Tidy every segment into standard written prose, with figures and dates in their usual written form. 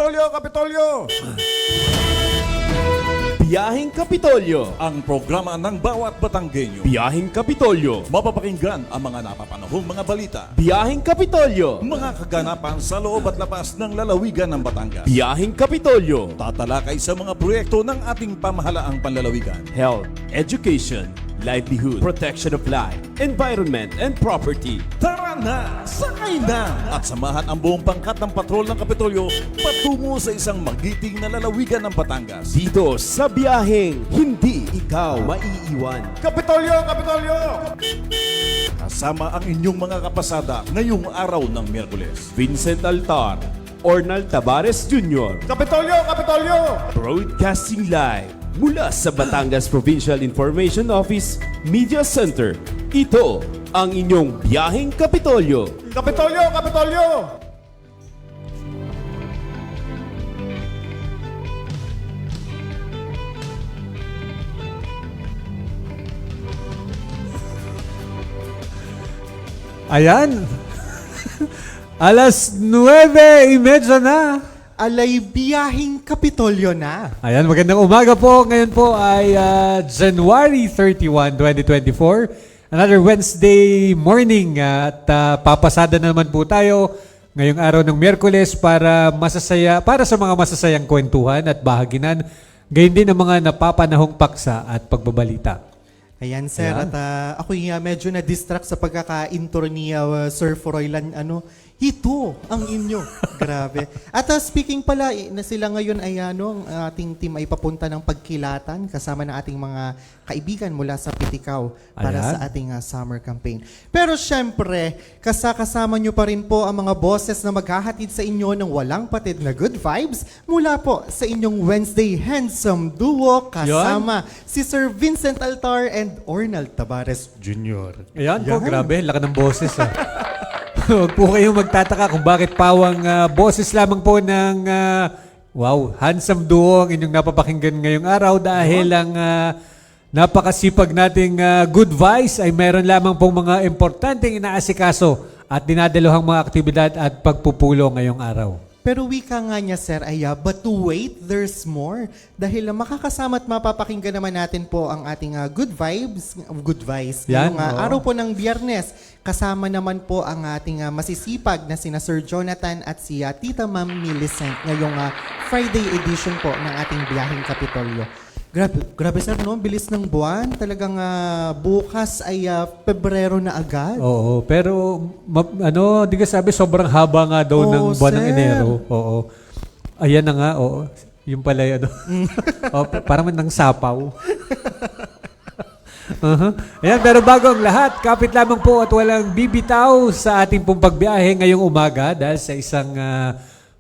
Kapitolyo, Kapitolyo! Biyaheng Kapitolyo. Ang programa ng bawat Batanggenyo. Biyaheng Kapitolyo. Mapapakinggan ang mga napapanahong mga balita. Biyaheng Kapitolyo. Mga kaganapan sa loob at labas ng lalawigan ng Batangas. Biyaheng Kapitolyo. Tatalakay sa mga proyekto ng ating pamahalaang panlalawigan. Health, education, livelihood, protection of life, environment, and property. Tara na! Sakay na! At samahan ang buong pangkat ng patrol ng Kapitolyo patungo sa isang magiting na lalawigan ng Batangas. Dito sa biyaheng hindi ikaw maiiwan. Kapitolyo, Kapitolyo! Kasama ang inyong mga kapasada ngayong araw ng Miyerkules. Vincent Altar, Ornal Tabares Jr. Kapitolyo, Kapitolyo! Broadcasting live mula sa Batangas Provincial Information Office Media Center. Ito ang inyong biyaheng Kapitolyo. Kapitolyo, Kapitolyo! Ayan. Alas 9:30 na. Alay biyaheng Kapitolyo na. Ayan, magandang umaga po. Ngayon po ay January 31, 2024. Another Wednesday morning at papasada na naman po tayo ngayong araw ng Miyerkules para sa mga masasayang kwentuhan at bahaginan. Gayon din ang mga napapanahong paksa at pagbabalita. Ayan, sir. Ayan. At ako'y medyo na-distract sa pagkaka-intro ni Sir Froilan. Ito ang inyo. Grabe. At speaking pala, na sila ngayon ay ang ating team ay papunta ng pagkilatan kasama ng ating mga kaibigan mula sa Pitikaw para Ayan. sa ating summer campaign. Pero syempre, kasama nyo pa rin po ang mga boses na maghahatid sa inyo ng walang patid na good vibes mula po sa inyong Wednesday Handsome Duo kasama si Sir Vincent Altar and Ornal Tabares Jr. Ayan po, grabe. Laka ng boses. Huwag po kayong magtataka kung bakit pawang boses lamang po ng handsome duo ang inyong napapakinggan ngayong araw dahil ang napakasipag nating good vibes ay meron lamang pong mga importanteng inaasikaso at dinadaluhang mga aktibidad at pagpupulo ngayong araw. Pero wika nga niya, sir, ay but to wait, there's more. Dahil makakasama at mapapakinggan naman natin po ang ating good vibes. Yan, Ngayong araw po ng Biyernes, kasama naman po ang ating masisipag na sina Sir Jonathan at si Tita Ma'am Millicent ngayong Friday edition po ng ating Biyaheng Kapitolyo. Grabe sir, no? Bilis ng buwan. Talagang bukas ay Pebrero na agad. Oo, pero di ka sabi sobrang haba nga daw ng buwan ng sir. Enero. Oo. Ayan na nga, oo. Yung pala yun. Parang ng sapaw. Ayan, pero bago ang lahat, kapit lamang po at walang bibitaw sa ating pong pagbiyahe ngayong umaga dahil sa isang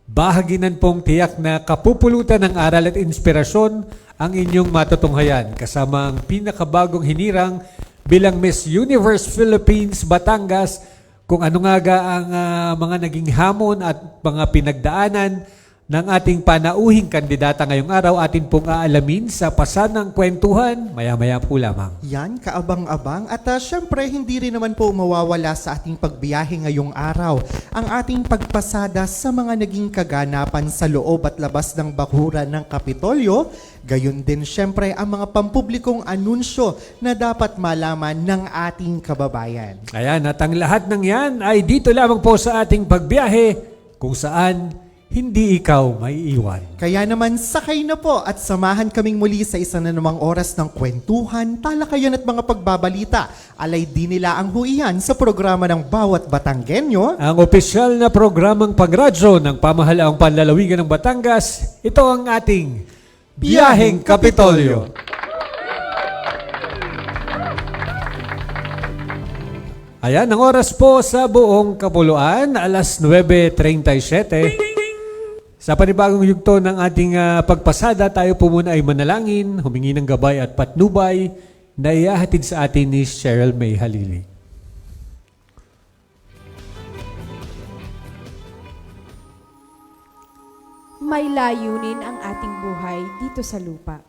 bahaginan pong tiyak na kapupulutan ng aral at inspirasyon ang inyong matutunghayan kasama ang pinakabagong hinirang bilang Miss Universe Philippines Batangas kung ano nga ang mga naging hamon at mga pinagdaanan ng ating panauhing kandidata ngayong araw. Atin pong aalamin sa pasanang kwentuhan maya-maya po lamang. Yan, kaabang-abang. At syempre, hindi rin naman po mawawala sa ating pagbiyahe ngayong araw ang ating pagpasada sa mga naging kaganapan sa loob at labas ng bakuran ng Kapitolyo. Gayon din syempre ang mga pampublikong anunsyo na dapat malaman ng ating kababayan. Ayan, at ang lahat ng yan ay dito lamang po sa ating pagbiyahe kung saan hindi ikaw maiiwan. Kaya naman sakay na po at samahan kaming muli sa isa na namang oras ng kwentuhan, talakayan at mga pagbabalita. Alay din nila ang huihan sa programa ng bawat Batanggenyo. Ang opisyal na programang pagradyo ng pamahalaang panlalawigan ng Batangas, ito ang ating Biyaheng Kapitolyo. Ayan, ang oras po sa buong kapuluan, alas 9:37. Sa panibagong yugto ng ating pagpasada, tayo po muna ay manalangin, humingi ng gabay at patnubay na iahatid sa atin ni Cheryl May Halili. May layunin ang ating buhay dito sa lupa.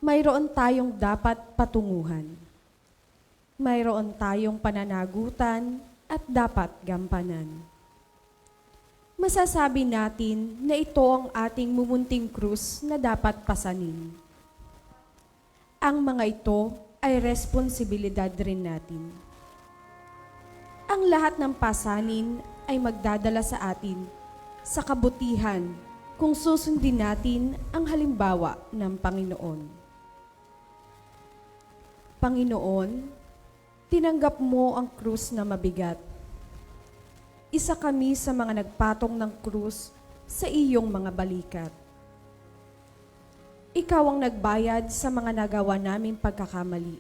Mayroon tayong dapat patunguhan. Mayroon tayong pananagutan at dapat gampanan. masasabi natin na ito ang ating mumunting krus na dapat pasanin. Ang mga ito ay responsibilidad rin natin. Ang lahat ng pasanin ay magdadala sa atin sa kabutihan kung susundin natin ang halimbawa ng Panginoon. Panginoon, tinanggap mo ang krus na mabigat. Isa kami sa mga nagpatong ng krus sa iyong mga balikat. Ikaw ang nagbayad sa mga nagawa naming pagkakamali.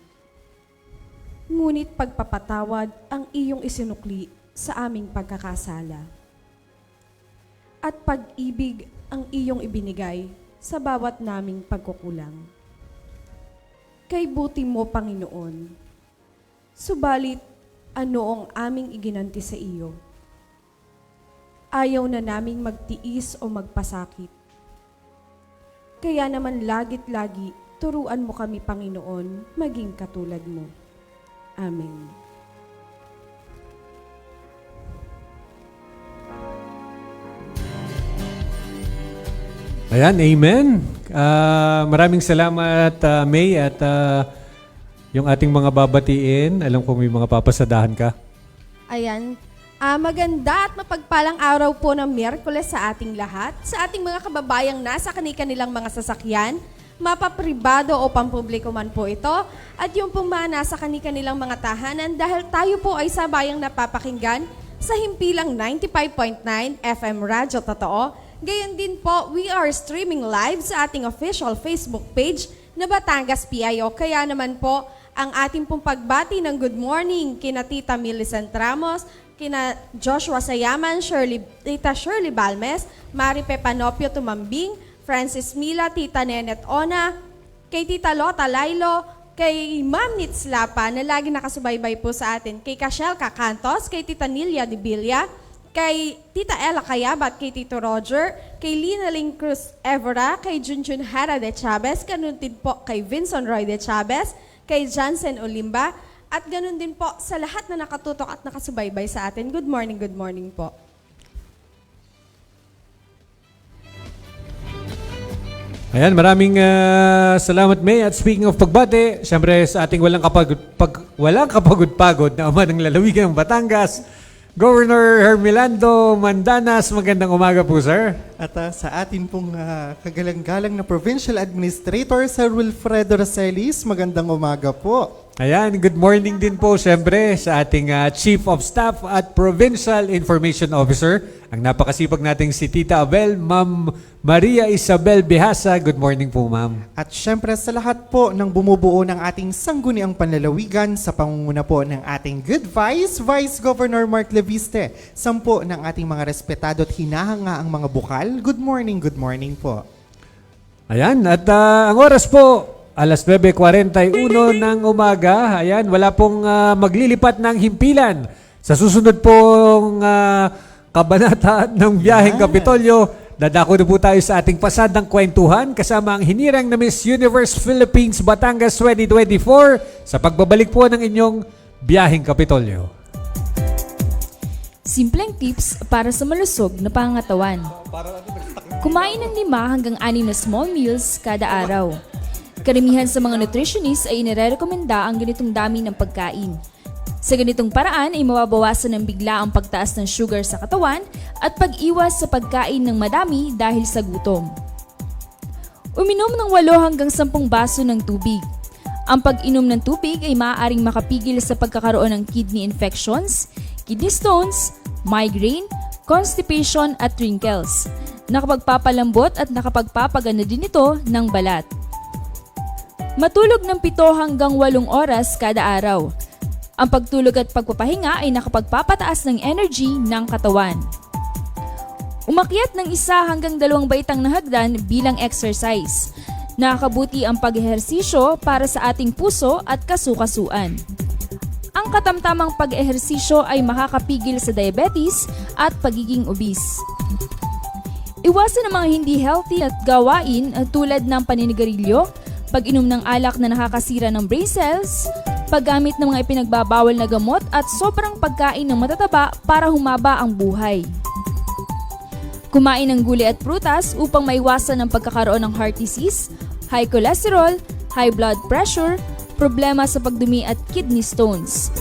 Ngunit pagpapatawad ang iyong isinukli sa aming pagkakasala. At pag-ibig ang iyong ibinigay sa bawat naming pagkukulang. Kay buti mo, Panginoon, subalit ano ang aming iginanti sa iyo? Ayaw na naming magtiis o magpasakit. Kaya naman lagit-lagi, turuan mo kami, Panginoon, maging katulad mo. Amen. Ayan, amen. Maraming salamat, May, at yung ating mga babatiin. Alam ko may mga papasadahan ka. Ayan. Maganda at mapagpalang araw po ng Miyerkules sa ating lahat, sa ating mga kababayang nasa kanilang mga sasakyan, mapapribado o pampubliko man po ito, at yung pong mga nasa kanilang mga tahanan dahil tayo po ay sabayang napapakinggan sa himpilang 95.9 FM Radyo Totoo. Gayon din po, we are streaming live sa ating official Facebook page na Batangas PIO. Kaya naman po, ang ating pong pagbati ng good morning kina Tita Millicent Ramos, kina Joshua Sayaman, Tita Shirley Balmes, Maripe Panopio Tumambing, Francis Mila, Tita Nenet Ona, kay Tita Lota Lailo, kay Ma'am Nitz Lapa na lagi nakasubaybay po sa atin, kay Cashel Cacantos, kay Tita Nilia Dibilia, kay Tita Ella Kayabat, kay Tito Roger, kay Lina Ling Cruz Evora, kay Junjun Hara de Chavez, ganun din po kay Vincent Roy de Chavez, kay Jansen Olimba, at ganun din po sa lahat na nakatutok at nakasubaybay sa atin. Good morning po. Ayan, maraming salamat, May. At speaking of pagbati, syempre sa ating walang kapagod-pagod na ama ng lalawigan ng Batangas, Governor Hermelando Mandanas, magandang umaga po, sir. At sa atin pong kagalang-galang na Provincial Administrator, Sir Wilfredo Racelis, magandang umaga po. Ayan, good morning din po syempre sa ating Chief of Staff at Provincial Information Officer, ang napakasipag nating si Tita Abel, Ma'am Maria Isabel Bihasa. Good morning po, ma'am. At syempre sa lahat po ng bumubuo ng ating sangguniang panlalawigan sa pangunguna po ng ating good Vice Governor Mark Leviste, sampo ng ating mga respetado at hinahanga ang mga bukal. Good morning po. Ayan, at ang oras po, alas 9:41 ng umaga. Ayan, wala pong maglilipat ng himpilan. Sa susunod pong kabanata ng biyaheng Kapitolyo, dadako na po tayo sa ating pasadang kwentuhan kasama ang hinirang na Miss Universe Philippines Batangas 2024 sa pagbabalik po ng inyong biyaheng Kapitolyo. Simpleng tips para sa malusog na pangangatawan. Kumain ng 5 hanggang 6 na small meals kada araw. Karamihan sa mga nutritionists ay inirekomenda ang ganitong dami ng pagkain. Sa ganitong paraan ay mababawasan ng bigla ang pagtaas ng sugar sa katawan at pag-iwas sa pagkain ng madami dahil sa gutom. Uminom ng 8 hanggang 10 baso ng tubig. Ang pag-inom ng tubig ay maaaring makapigil sa pagkakaroon ng kidney infections, kidney stones, migraine, constipation at wrinkles. Nakapagpapalambot at nakapagpapaganda din ito ng balat. Matulog ng 7 hanggang 8 oras kada araw. Ang pagtulog at pagpapahinga ay nakapagpapataas ng energy ng katawan. Umakyat ng 1 hanggang 2 baitang na hagdan bilang exercise. Nakakabuti ang pag-ehersisyo para sa ating puso at kasukasuan. Ang katamtamang pag-ehersisyo ay makakapigil sa diabetes at pagiging obese. Iwasan ang mga hindi healthy at gawain tulad ng paninigarilyo, pag-inom ng alak na nakakasira ng brain cells, paggamit ng mga ipinagbabawal na gamot at sobrang pagkain ng matataba para humaba ang buhay. Kumain ng gulay at prutas upang maiwasan ang pagkakaroon ng heart disease, high cholesterol, high blood pressure, problema sa pagdumi at kidney stones.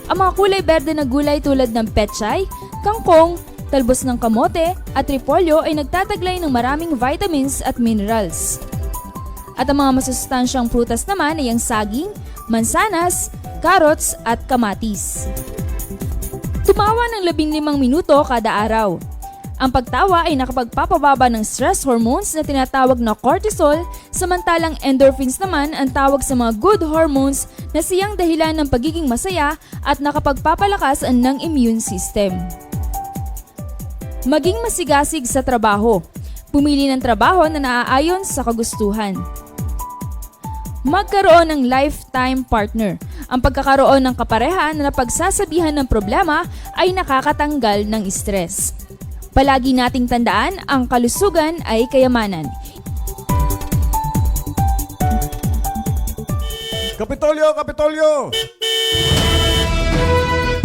Ang mga kulay berde na gulay tulad ng pechay, kangkong, talbos ng kamote at repolyo ay nagtataglay ng maraming vitamins at minerals. At ang mga masustansyang prutas naman ay ang saging, mansanas, carrots at kamatis. Tumawa ng 15 minuto kada araw. Ang pagtawa ay nakapagpapababa ng stress hormones na tinatawag na cortisol, samantalang endorphins naman ang tawag sa mga good hormones na siyang dahilan ng pagiging masaya at nakapagpapalakas ng immune system. Maging masigasig sa trabaho. Pumili ng trabaho na naaayon sa kagustuhan. Magkaroon ng lifetime partner. Ang pagkakaroon ng kapareha na napagsasabihan ng problema ay nakakatanggal ng stress. Palagi nating tandaan, ang kalusugan ay kayamanan. Kapitolyo, Kapitolyo!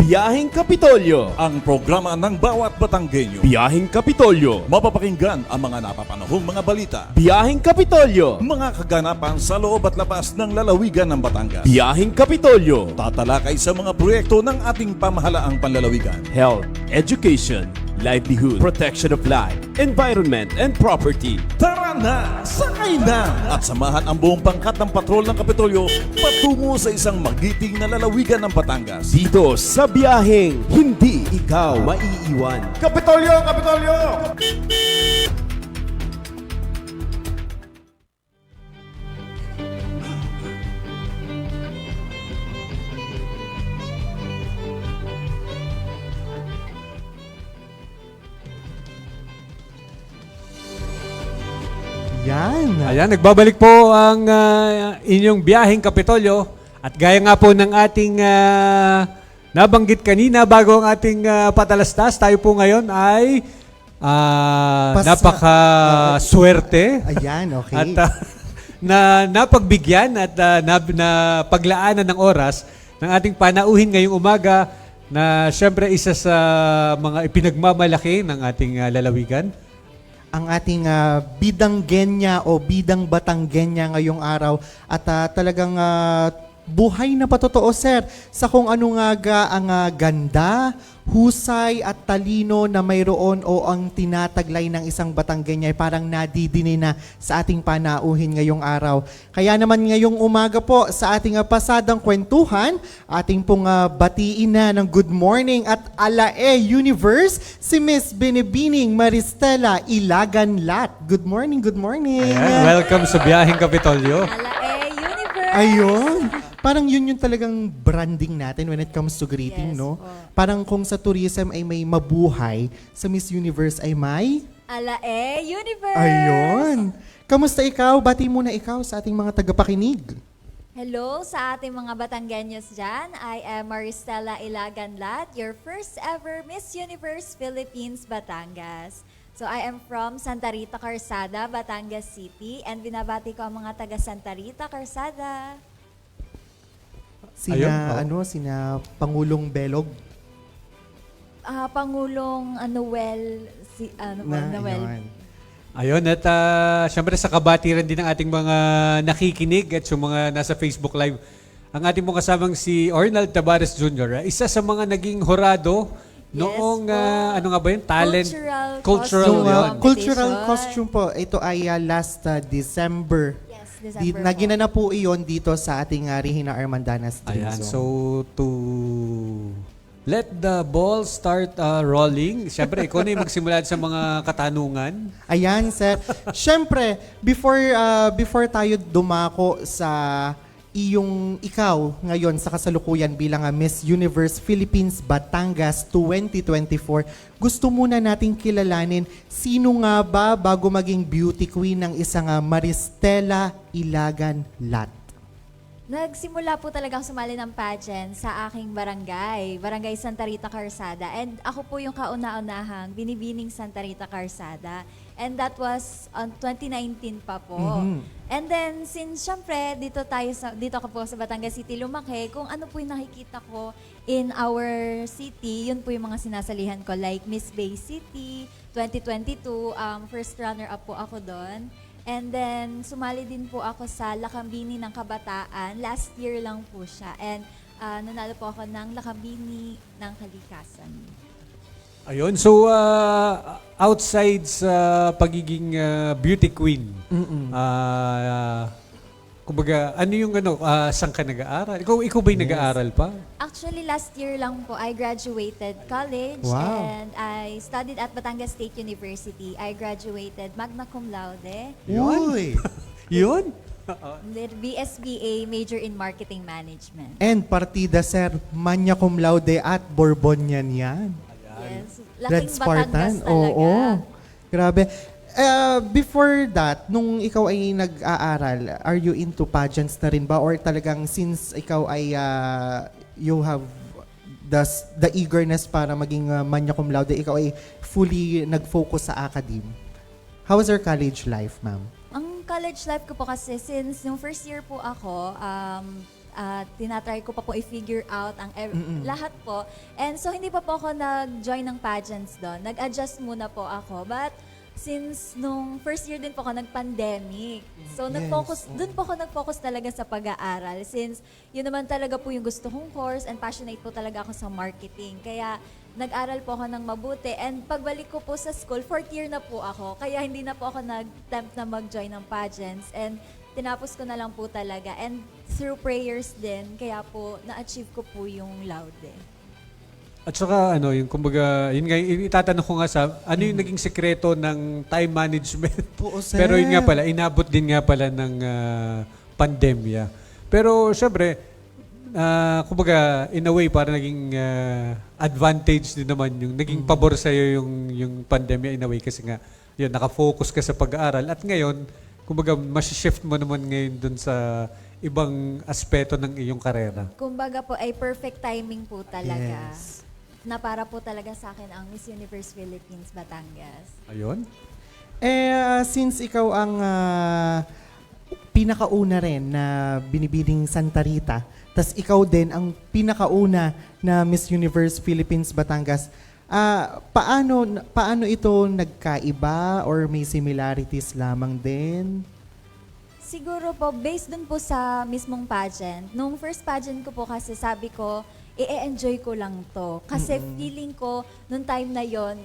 Biyaheng Kapitolyo. Ang programa ng bawat Batanggenyo. Biyaheng Kapitolyo. Mapapakinggan ang mga napapanahong mga balita. Biyaheng Kapitolyo. Mga kaganapan sa loob at labas ng lalawigan ng Batangas. Biyaheng Kapitolyo. Tatalakay sa mga proyekto ng ating pamahalaang panlalawigan. Health, education, livelihood, protection of life, environment, and property. Tara na! Sakay na! At samahan ang buong pangkat ng patrol ng Kapitolyo patungo sa isang magiting na lalawigan ng Batangas. Dito sa biyaheng hindi ikaw maiiwan. Kapitolyo! Kapitolyo! Yan. Ayan, nagbabalik po ang inyong biyaheng Kapitolyo. At gaya nga po ng ating nabanggit kanina bago ang ating patalastas, tayo po ngayon ay napaka-swerte. Ayan, okay. At na napagbigyan at na paglaanan ng oras ng ating panauhin ngayong umaga na syempre isa sa mga ipinagmamalaki ng ating lalawigan. Ang ating bidang Genya o bidang Batanggenya ngayong araw at talagang buhay na patotoo, sir, sa kung ano nga ang ganda, husay at talino na mayroon o ang tinataglay ng isang Batanggenya ay parang nadidini na sa ating panauhin ngayong araw. Kaya naman ngayong umaga po sa ating pasadang kwentuhan, ating pong batiin na ng good morning at Alae Universe, si Miss Binibining Maristela Ilagan Lat. Good morning, good morning. Ayan, welcome sa biyaheng Kapitolyo. Alae Universe! Ayun. Parang yun yung talagang branding natin when it comes to greeting, Yes, no? po. Parang kung sa tourism ay may mabuhay, sa Miss Universe ay may... Alae Universe! Ayun. Kamusta ikaw? Bati muna ikaw sa ating mga tagapakinig. Hello sa ating mga Batanggenyos dyan. I am Maristela Ilagan Lat, your first ever Miss Universe Philippines Batangas. So I am from Santa Rita, Carsada, Batangas City, and binabati ko ang mga taga Santa Rita, Carsada. Sina Pangulong Belog. Pangulong Noel, Noel. Ayun. Ayun, at syempre sa kabatiran din ng ating mga nakikinig at yung mga nasa Facebook Live, ang ating pong kasamang si Ornald Tabares Jr., isa sa mga naging horado noong, ano nga ba yun? Talent. Cultural yun. costume. Cultural Competition. costume po. Ito ay last December. Yes, December Nagina na po iyon dito sa ating Regina Armandana Street Ayan, Zone. so to let the ball start rolling, syempre ikaw na yung magsimula sa mga katanungan. Ayan, sir. Siyempre, before tayo dumako sa iyong ikaw ngayon sa kasalukuyan bilang Miss Universe Philippines Batangas 2024, gusto muna nating kilalanin sino nga ba bago maging beauty queen ng isang Maristela Ilagan Lat? Nagsimula po talaga ako sumali ng pageant sa aking Barangay Santa Rita Carsada. And ako po yung kauna-unahang binibining Santa Rita Carsada. And that was on 2019 pa po. And then, since syempre, dito ako po sa Batangas City lumaki, kung ano po yung nakikita ko in our city, yun po yung mga sinasalihan ko. Like Miss Bay City, 2022, first runner-up po ako doon. And then, sumali din po ako sa Lakambini ng Kabataan. Last year lang po siya. And nanalo po ako ng Lakambini ng Kalikasan. Ayun. So, outside sa pagiging beauty queen, kumbaga, ano yung saan ka nag-aaral? Ikaw ba'y nag-aaral pa? Actually, last year lang po, I graduated college Wow. and I studied at Batangas State University. I graduated magna cum laude Uy! Yun? with BSBA, major in marketing management. And partida, sir, magna cum laude at Bourbonian yan. Yes. Red Laking Spartan? Batangas talaga. Oo. Grabe. Before that, nung ikaw ay nag-aaral, are you into pageants na rin ba? Or talagang since ikaw ay you have the eagerness para maging magna cum laude, ikaw ay fully nag-focus sa academe? How was your college life, ma'am? Ang college life ko po kasi, since yung first year po ako, tinatry ko pa po i-figure out ang lahat po. And so, hindi pa po ako nag-join ng pageants doon. Nag-adjust muna po ako. But, since nung first year din po ako nag-pandemic. So, doon po ako nag-focus talaga sa pag-aaral. Since, yun naman talaga po yung gusto kong course and passionate po talaga ako sa marketing. Kaya, nag-aral po ako ng mabuti. And pagbalik ko po sa school, 4th year na po ako. Kaya hindi na po ako nag-tempt na mag-join ng pageants. And tinapos ko na lang po talaga. And through prayers din, kaya po na-achieve ko po yung laude. At saka yung kumbaga, yun nga, itatanong ko nga ano yung naging sekreto ng time management? Oo, sir. Pero yun nga pala, inabot din nga pala ng pandemya. Pero syempre, kumbaga, in a way, para naging advantage din naman yung naging pabor sa'yo yung pandemya in a way kasi nga, yun, nakafocus ka sa pag-aaral. At ngayon, kumbaga, mas-shift mo naman ngayon dun sa ibang aspeto ng iyong karera. Kumbaga po ay perfect timing po talaga. Yes. Na para po talaga sa akin ang Miss Universe Philippines Batangas. Ayun. Since ikaw ang pinakauna rin na binibining Santa Rita, tas ikaw din ang pinakauna na Miss Universe Philippines Batangas, paano ito nagkaiba or may similarities lamang din? Siguro po, based dun po sa mismong pageant, nung first pageant ko po kasi sabi ko, i-enjoy ko lang to. Kasi feeling ko, nung time na yon,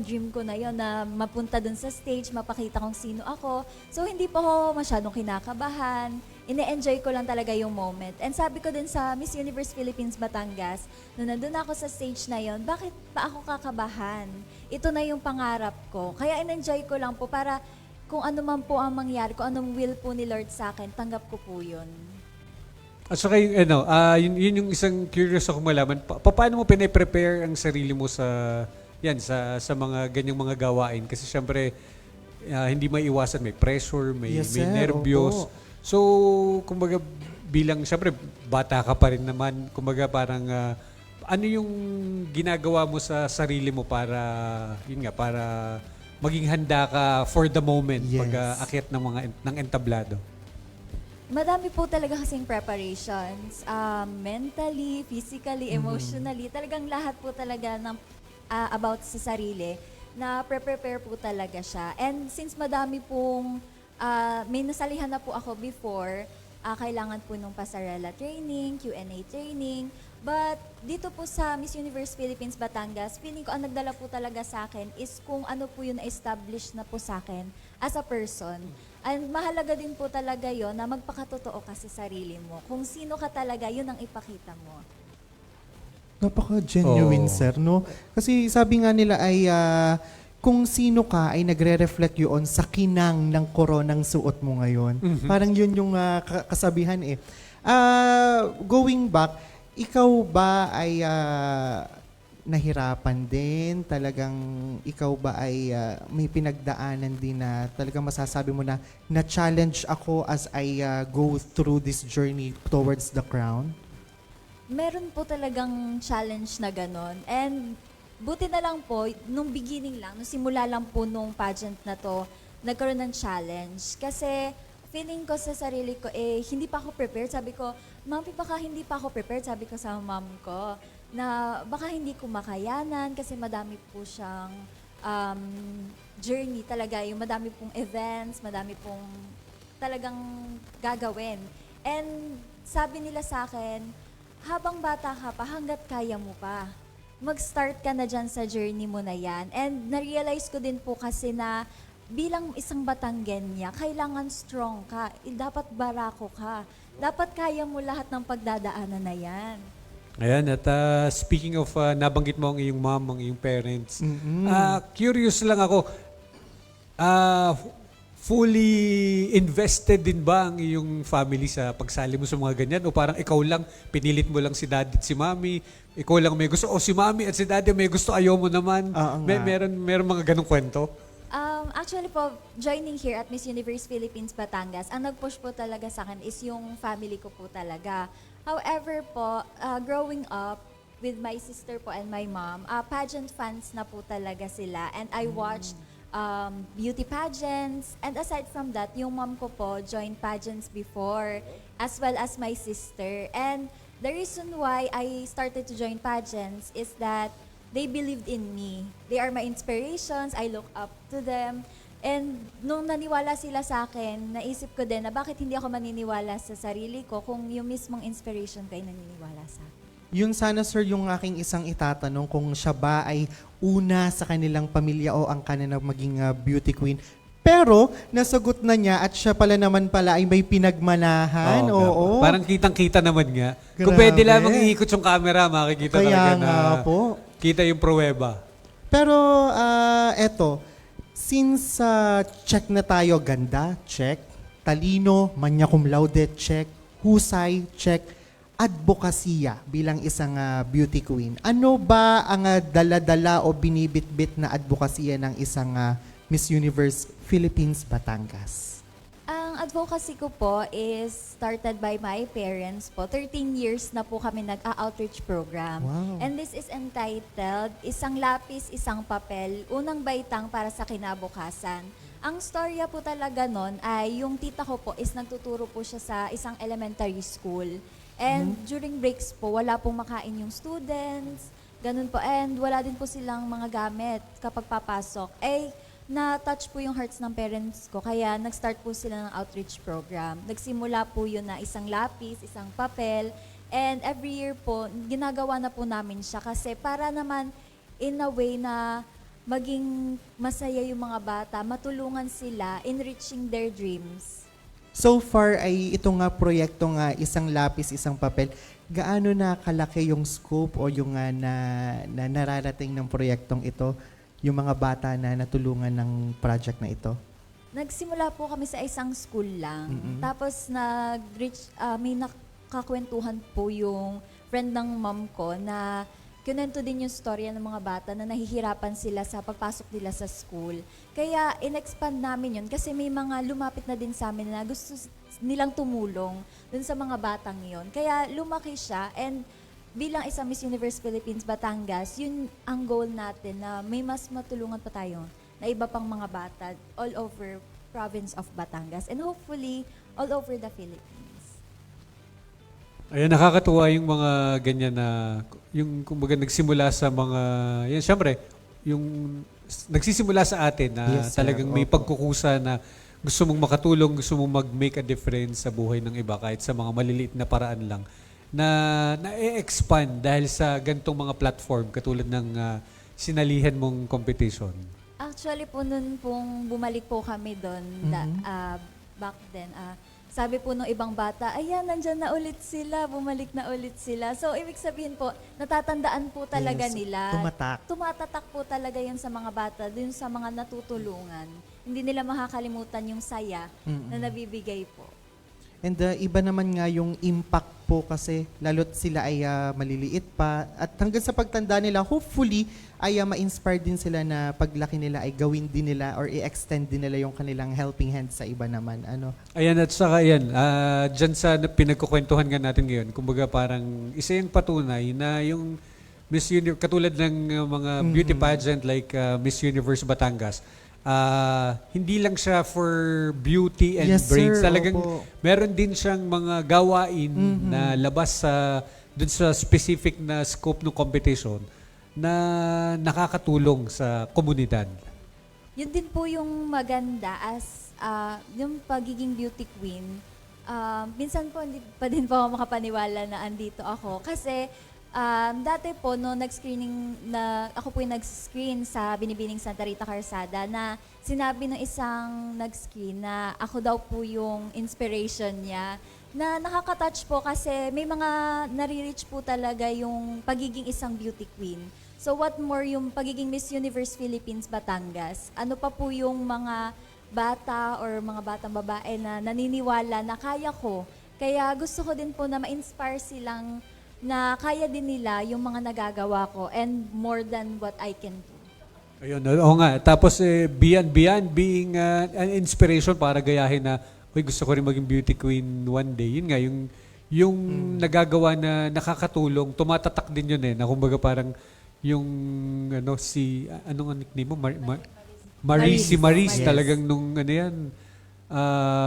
dream ko na yon na mapunta dun sa stage, mapakita kung sino ako. So, hindi po ako masyadong kinakabahan. Ine-enjoy ko lang talaga yung moment. And sabi ko din sa Miss Universe Philippines Batangas, nung nandun ako sa stage na yon, bakit pa ako kakabahan? Ito na yung pangarap ko. Kaya in-enjoy ko lang po para kung ano man po ang mangyari, kung anong will po ni Lord sa akin, tanggap ko po yun. At saka yun yung isang curious ako malaman. Paano mo pinaprepare ang sarili mo sa mga ganyang mga gawain? Kasi syempre, hindi maiwasan. May pressure, may nervyos. Opo. So, kumbaga, bilang, syempre, bata ka pa rin naman. Kumbaga, parang, ano yung ginagawa mo sa sarili mo para maging handa ka for the moment Yes. pag akyat ng entablado? Madami po talaga kasing preparations. Mentally, physically, emotionally. Talagang lahat po talaga ng, about sa sarili na prepare po talaga siya. And since madami pong, may nasalihan na po ako before, kailangan po nung pasarela training, Q&A training. But dito po sa Miss Universe Philippines Batangas, feeling ko ang nagdala po talaga sa akin is kung ano po yung na-establish na po sa akin as a person. And mahalaga din po talaga yon na magpakatotoo ka sa sarili mo. Kung sino ka talaga, yun ang ipakita mo. Napaka-genuine, sir, no? Kasi sabi nga nila ay kung sino ka ay nagre-reflect yun sa kinang ng koronang suot mo ngayon. Parang yun yung kasabihan eh. Going back, ikaw ba ay nahirapan din? Talagang ikaw ba ay may pinagdaanan din na talagang masasabi mo na na-challenge ako as I go through this journey towards the crown? Meron po talagang challenge na ganon. And buti na lang po, nung beginning lang, nung simula lang po nung pageant na to, nagkaroon ng challenge. Kasi feeling ko sa sarili ko, hindi pa ako prepared. Sabi ko, Mami, baka hindi pa ako prepared. Sabi ko sa mom ko, na baka hindi ko makayanan kasi madami po siyang journey talaga. Yung madami pong events, madami pong talagang gagawin. And sabi nila sa akin, habang bata ka pa, hanggat kaya mo pa, mag-start ka na dyan sa journey mo na yan. And na-realize ko din po kasi na bilang isang Batanggenya, kailangan strong ka. Dapat barako ka. Dapat kaya mo lahat ng pagdadaanan na yan. Ayan, at speaking of nabanggit mo ang iyong mom, ang iyong parents, curious lang ako, fully invested din ba ang iyong family sa pagsali mo sa mga ganyan? O parang ikaw lang, pinilit mo lang si daddy at si mami, ikaw lang may gusto, o si mami at si daddy may gusto, ayaw mo naman? Meron mga ganong kwento? Actually po, joining here at Miss Universe Philippines Batangas, ang nag-push po talaga sa akin is yung family ko po talaga. However po, growing up with my sister po and my mom, pageant fans na po talaga sila. And I watched beauty pageants. And aside from that, yung mom ko po joined pageants before, as well as my sister. And the reason why I started to join pageants is that they believed in me. They are my inspirations. I look up to them. And nung naniwala sila sa akin, naisip ko din na bakit hindi ako maniniwala sa sarili ko kung yung mismong inspiration ko ay naniniwala sa akin. Yun sana, sir, yung aking isang itatanong kung siya ba ay una sa kanilang pamilya o ang kanilang maging beauty queen. Pero, nasagot na niya at siya pala naman pala ay may pinagmanahan. Oo. Parang kitang-kita naman nga. Kung Grabe. pwede lamang iikot yung camera, makikita Kaya talaga na nga po. kita yung pruweba. Pero, eto, since check na tayo, ganda, check. Talino, manya cum laude, check. Husay, check. Advokasya bilang isang beauty queen. Ano ba ang dala-dala o binibitbit na advokasya ng isang Miss Universe Philippines Batangas? Ang advocacy ko po is started by my parents po. 13 years na po kami nag-outreach program. Wow. And this is entitled, Isang Lapis, Isang Papel, Unang Baitang para sa Kinabukasan. Ang storya po talaga nun ay yung tita ko po is nagtuturo po siya sa isang elementary school. And during breaks po, wala pong makain yung students, ganun po. And wala din po silang mga gamit kapag papasok. Na-touch po yung hearts ng parents ko, kaya nag-start po sila ng outreach program. Nagsimula po yun na isang lapis, isang papel, and every year po, ginagawa na po namin siya kasi para naman in a way na maging masaya yung mga bata, matulungan sila in reaching their dreams. So far ay ito nga proyekto nga isang lapis, isang papel. Gaano na kalaki yung scope o yung na nararating ng proyektong ito, yung mga bata na natulungan ng project na ito? Nagsimula po kami sa isang school lang. Tapos may nakakwentuhan po yung friend ng mom ko na kinento din yung storya ng mga bata na nahihirapan sila sa pagpasok nila sa school. Kaya in-expand namin yun kasi may mga lumapit na din sa amin na gusto nilang tumulong dun sa mga batang yun. Kaya lumaki siya and bilang isang Miss Universe Philippines Batangas, yun ang goal natin na may mas matulungan pa tayo na iba pang mga bata all over province of Batangas and hopefully all over the Philippines. Ayan, nakakatuwa yung mga ganyan na, yung kumbaga nagsimula sa mga, yan syempre, yung nagsisimula sa atin na Yes, sir. talagang may Opo. pagkukusa na gusto mong makatulong, gusto mong mag-make a difference sa buhay ng iba kahit sa mga maliliit na paraan lang na na-expand dahil sa gantong mga platform katulad ng sinalihan mong competition. Actually po nun pong bumalik po kami doon back then, sabi po ng ibang bata, ayan, nandyan na ulit sila, bumalik na ulit sila. So, ibig sabihin po, natatandaan po talaga Yes, nila. tumatak. Tumatatak po talaga yun sa mga bata, dun sa mga natutulungan. Hindi nila makakalimutan yung saya na nabibigay po. And iba naman nga yung impact po kasi lalo't sila ay maliliit pa. At hanggang sa pagtanda nila, hopefully ay ma-inspire din sila na paglaki nila ay gawin din nila or i-extend din nila yung kanilang helping hand sa iba naman. Ano? Ayan, at saka yan, dyan sa pinagkukwentuhan nga natin ngayon, kumbaga parang isa yung patunay na yung Miss Universe, katulad ng mga beauty pageant like Miss Universe Batangas, hindi lang siya for beauty and Yes, brains. sir. Talagang Opo. meron din siyang mga gawain na labas sa dun sa specific na scope ng competition na nakakatulong sa komunidad. Yun din po yung maganda as yung pagiging beauty queen. Minsan po hindi pa din po ako makapaniwala na andito ako kasi dati po no nag-screening na ako po yung nag-screen sa Binibining Santa Rita Calzada na sinabi ng isang nag-screen na ako daw po yung inspiration niya na nakaka-touch po kasi may mga nare-reach po talaga yung pagiging isang beauty queen. So what more yung pagiging Miss Universe Philippines Batangas? Ano pa po yung mga bata or mga batang babae na naniniwala na kaya ko. Kaya gusto ko din po na ma-inspire silang na kaya din nila yung mga nagagawa ko and more than what I can do. Ayun, oo nga. Tapos beyond being an inspiration para gayahin na, uy, gusto ko rin maging beauty queen one day. Yun nga, yung nagagawa na nakakatulong, tumatatak din yun na kumbaga parang yung anong ang nickname mo? Si Maris, Yes. talagang nung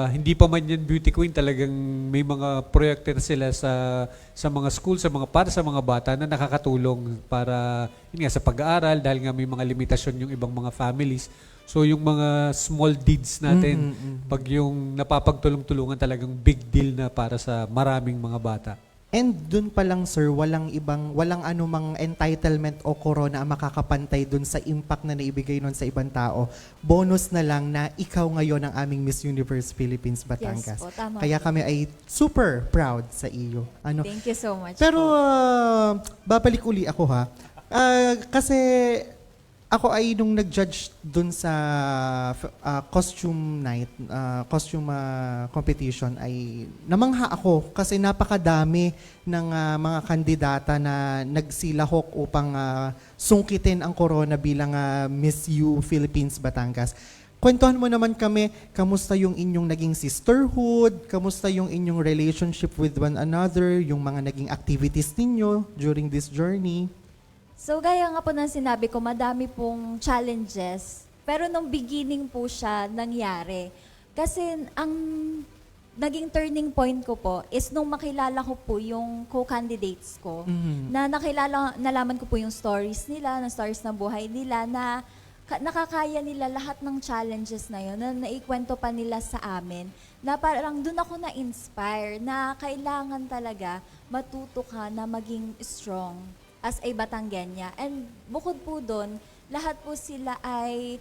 hindi pa man yan beauty queen, talagang may mga proyekto na sila sa mga school, para sa mga bata na nakakatulong para yun nga, sa pag-aaral dahil nga may mga limitasyon yung ibang mga families. So yung mga small deeds natin, pag yung napapagtulong-tulungan talagang big deal na para sa maraming mga bata. And dun pa lang sir, walang anumang entitlement o corona ang makakapantay dun sa impact na naibigay nun sa ibang tao. Bonus na lang na ikaw ngayon ang aming Miss Universe Philippines Batangas. Yes po, tama Kaya po. kami ay super proud sa iyo. Thank you so much Pero po. babalik uli ako ha. Kasi ako ay nung nag-judge dun sa costume night, costume competition ay namangha ako kasi napakadami ng mga kandidata na nagsilahok upang sungkitin ang corona bilang Miss U Philippines Batangas. Kwentuhan mo naman kami, kamusta yung inyong naging sisterhood, kamusta yung inyong relationship with one another, yung mga naging activities ninyo during this journey. So gaya nga po ng sinabi ko, madami pong challenges. Pero nung beginning po siya nangyari. Kasi ang naging turning point ko po is nung makilala ko po yung co-candidates ko. Na nalaman ko po yung stories nila, na stories ng buhay nila, na nakakaya nila lahat ng challenges na yun, na naikwento pa nila sa amin. Na parang doon ako na-inspire na kailangan talaga matuto ka na maging strong as a Batangueña. And bukod po doon, lahat po sila ay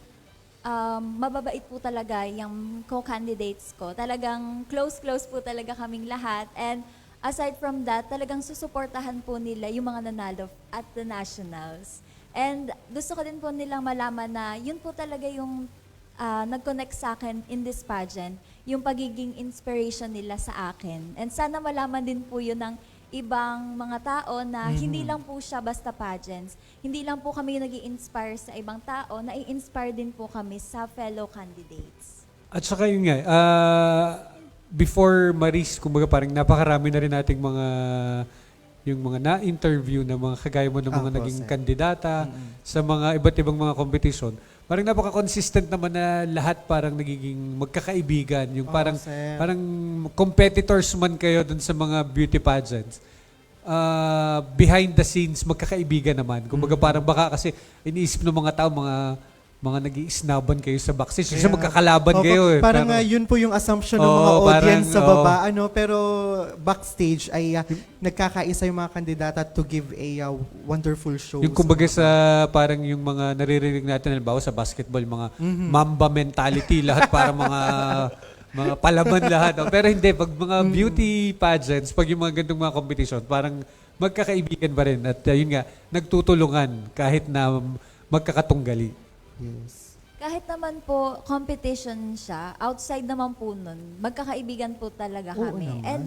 mababait po talaga yung co-candidates ko. Talagang close po talaga kaming lahat. And aside from that, talagang susuportahan po nila yung mga nanalo at the nationals. And gusto ko din po nilang malaman na yun po talaga yung nag-connect sa akin in this pageant, yung pagiging inspiration nila sa akin. And sana malaman din po yun ng ibang mga tao na hindi lang po siya basta pageants. Hindi lang po kami nag-i-inspire sa ibang tao, nai-inspire din po kami sa fellow candidates. At saka yun nga, before Maris, kumbaga parang napakarami na rin nating yung mga na-interview na mga kagaya mo ng mga Opo, naging sir. kandidata sa mga iba't ibang mga competition. Parang napaka-consistent naman na lahat parang nagiging magkakaibigan. Yung parang sir. parang competitors man kayo dun sa mga beauty pageants. Behind the scenes, magkakaibigan naman. Kumbaga parang baka kasi iniisip ng mga tao, mga nag-iisnaban kayo sa backstage. Kasi magkakalaban Opo, kayo eh. Parang Pero- yun po yung assumption ng mga Oo, audience sa parang, baba. Pero backstage ay nagkakaisa yung mga kandidata to give a wonderful show. Yung kumbaga sa parang yung mga naririnig natin halimbawa sa basketball, mga mamba mentality, lahat para mga palaban lahat. Pero hindi, pag mga beauty pageants, pag yung mga gandong mga competition, parang magkakaibigan pa rin. At yun nga, nagtutulungan kahit na magkakatunggali. Yes. Kahit naman po competition siya, outside naman po nun, magkakaibigan po talaga Oo kami. naman. And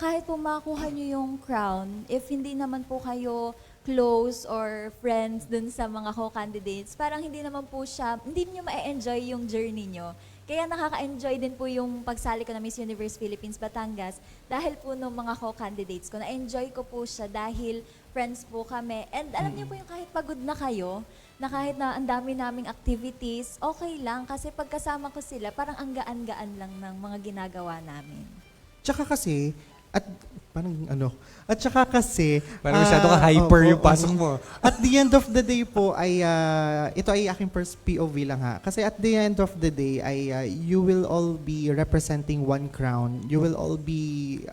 kahit po makuha nyo yung crown, if hindi naman po kayo close or friends dun sa mga co-candidates, parang hindi naman po siya, hindi nyo ma-enjoy yung journey nyo. Kaya nakaka-enjoy din po yung pagsali ko na Miss Universe Philippines Batangas dahil po nung mga co-candidates ko. Na-enjoy ko po siya dahil friends po kami. And alam niyo po yung kahit pagod na kayo, na kahit na ang dami naming activities, okay lang kasi pagkasama ko sila, parang ang gaan-gaan lang ng mga ginagawa namin. Tsaka kasi, at saka kasi, Parang masyado ka hyper opo, yung pasok mo. At the end of the day po ay, ito ay aking first POV lang ha. Kasi at the end of the day ay, you will all be representing one crown. You will all be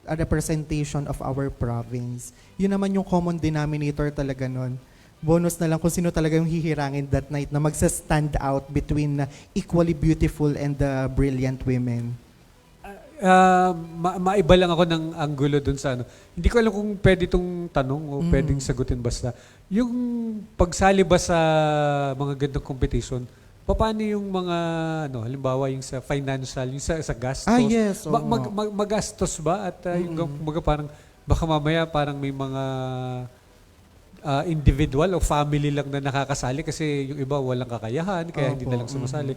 a representation of our province. Yun naman yung common denominator talaga nun. Bonus na lang kung sino talaga yung hihirangin that night na magsa-stand out between equally beautiful and brilliant women. Maiba lang ako ng anggulo dun sa ano. Hindi ko alam kung pwede itong tanong o pwedeng sagutin basta. Yung pagsali ba sa mga gandang competition, paano yung mga, halimbawa yung sa financial, yung sa gastos? Yes. Oo. Magastos ba? At yung kumbaga parang, baka mamaya parang may mga individual o family lang na nakakasali kasi yung iba walang kakayahan kaya hindi na lang sumasali.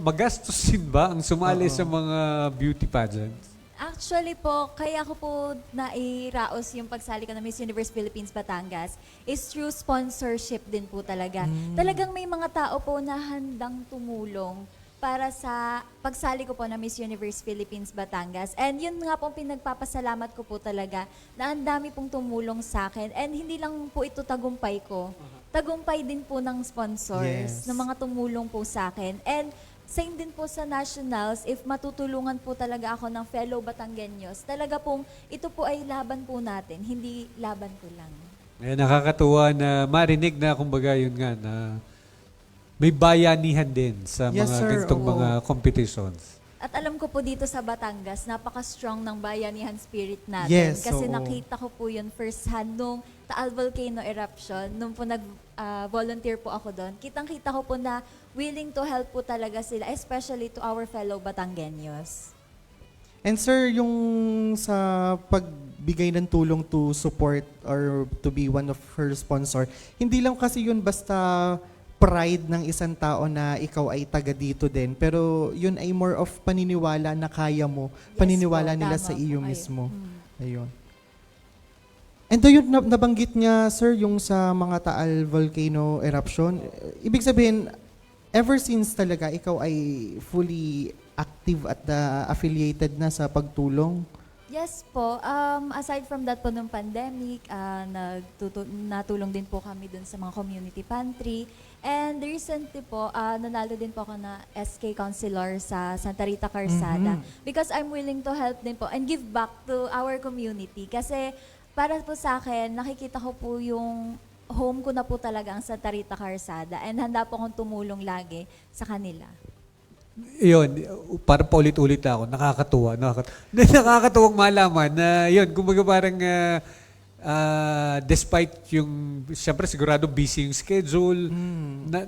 Magastos din ba ang sumali sa mga beauty pageants? Actually po, kaya ko po nairaos yung pagsali ko ng Miss Universe Philippines Batangas is through sponsorship din po talaga. Talagang may mga tao po na handang tumulong para sa pagsali ko po ng Miss Universe Philippines Batangas. And yun nga po pinagpapasalamat ko po talaga na ang dami pong tumulong sa akin. And hindi lang po ito tagumpay ko. Tagumpay din po ng sponsors, ng mga tumulong po sa akin. And same din po sa nationals, if matutulungan po talaga ako ng fellow Batanggenyos, talaga pong ito po ay laban po natin, hindi laban ko lang. Nakakatuwa na marinig na kumbaga yun nga na may bayanihan din sa Yes, mga sir. ganitong Oo. mga competitions. At alam ko po dito sa Batangas, napaka-strong ng bayanihan spirit natin. Yes, Kasi oo. nakita ko po yun first hand nung Taal Volcano eruption, nung po nag-volunteer po ako doon. Kitang-kita ko po na willing to help po talaga sila, especially to our fellow Batanggenyos. And sir, yung sa pagbigay ng tulong to support or to be one of her sponsor, hindi lang kasi yun basta pride ng isang tao na ikaw ay taga dito din. Pero yun ay more of paniniwala na kaya mo. Yes Paniniwala po, nila tama sa iyo po. mismo. Ayun. And yun, nabanggit niya, sir, yung sa mga Taal Volcano eruption. Ibig sabihin, ever since talaga, ikaw ay fully active at affiliated na sa pagtulong? Yes po. Aside from that po nung pandemic, natulong din po kami dun sa mga community pantry. And recently po, nanalo din po ako na SK Councilor sa Santa Rita Calzada. Because I'm willing to help din po and give back to our community. Kasi para po sa akin, nakikita ko po yung home ko na po talaga ang Santa Rita Calzada. And handa po akong tumulong lagi sa kanila. Yun, para paulit-ulit ako, nakakatuwa. Nakakatuwang malaman na yun, kumbaga parang despite yung, siyempre sigurado busy yung schedule,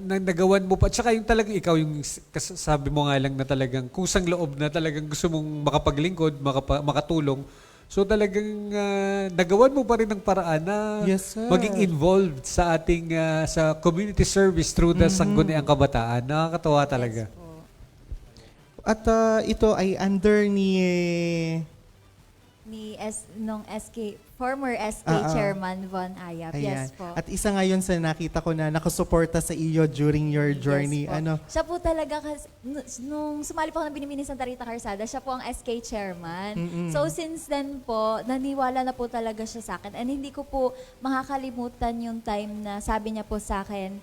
nagawan mo pa, tsaka yung talagang ikaw yung, sabi mo nga lang na talagang kusang loob na talagang gusto mong makapaglingkod, makatulong. So talagang nagawan mo pa rin ng paraan na Yes, sir. maging involved sa ating sa community service through the Sangguniang Kabataan. Nakakatawa talaga. Yes po. At ito ay under ni... Nung former SK Chairman Von Ayap. Ayan. Yes po. At isa ngayon sa nakita ko na nakasuporta sa iyo during your journey. Yes po. Ano? Siya po talaga, nung sumali po ako ng Binimini Santa Rita Calzada, siya po ang SK chairman. So since then po, naniwala na po talaga siya sa akin. And hindi ko po makakalimutan yung time na sabi niya po sa akin,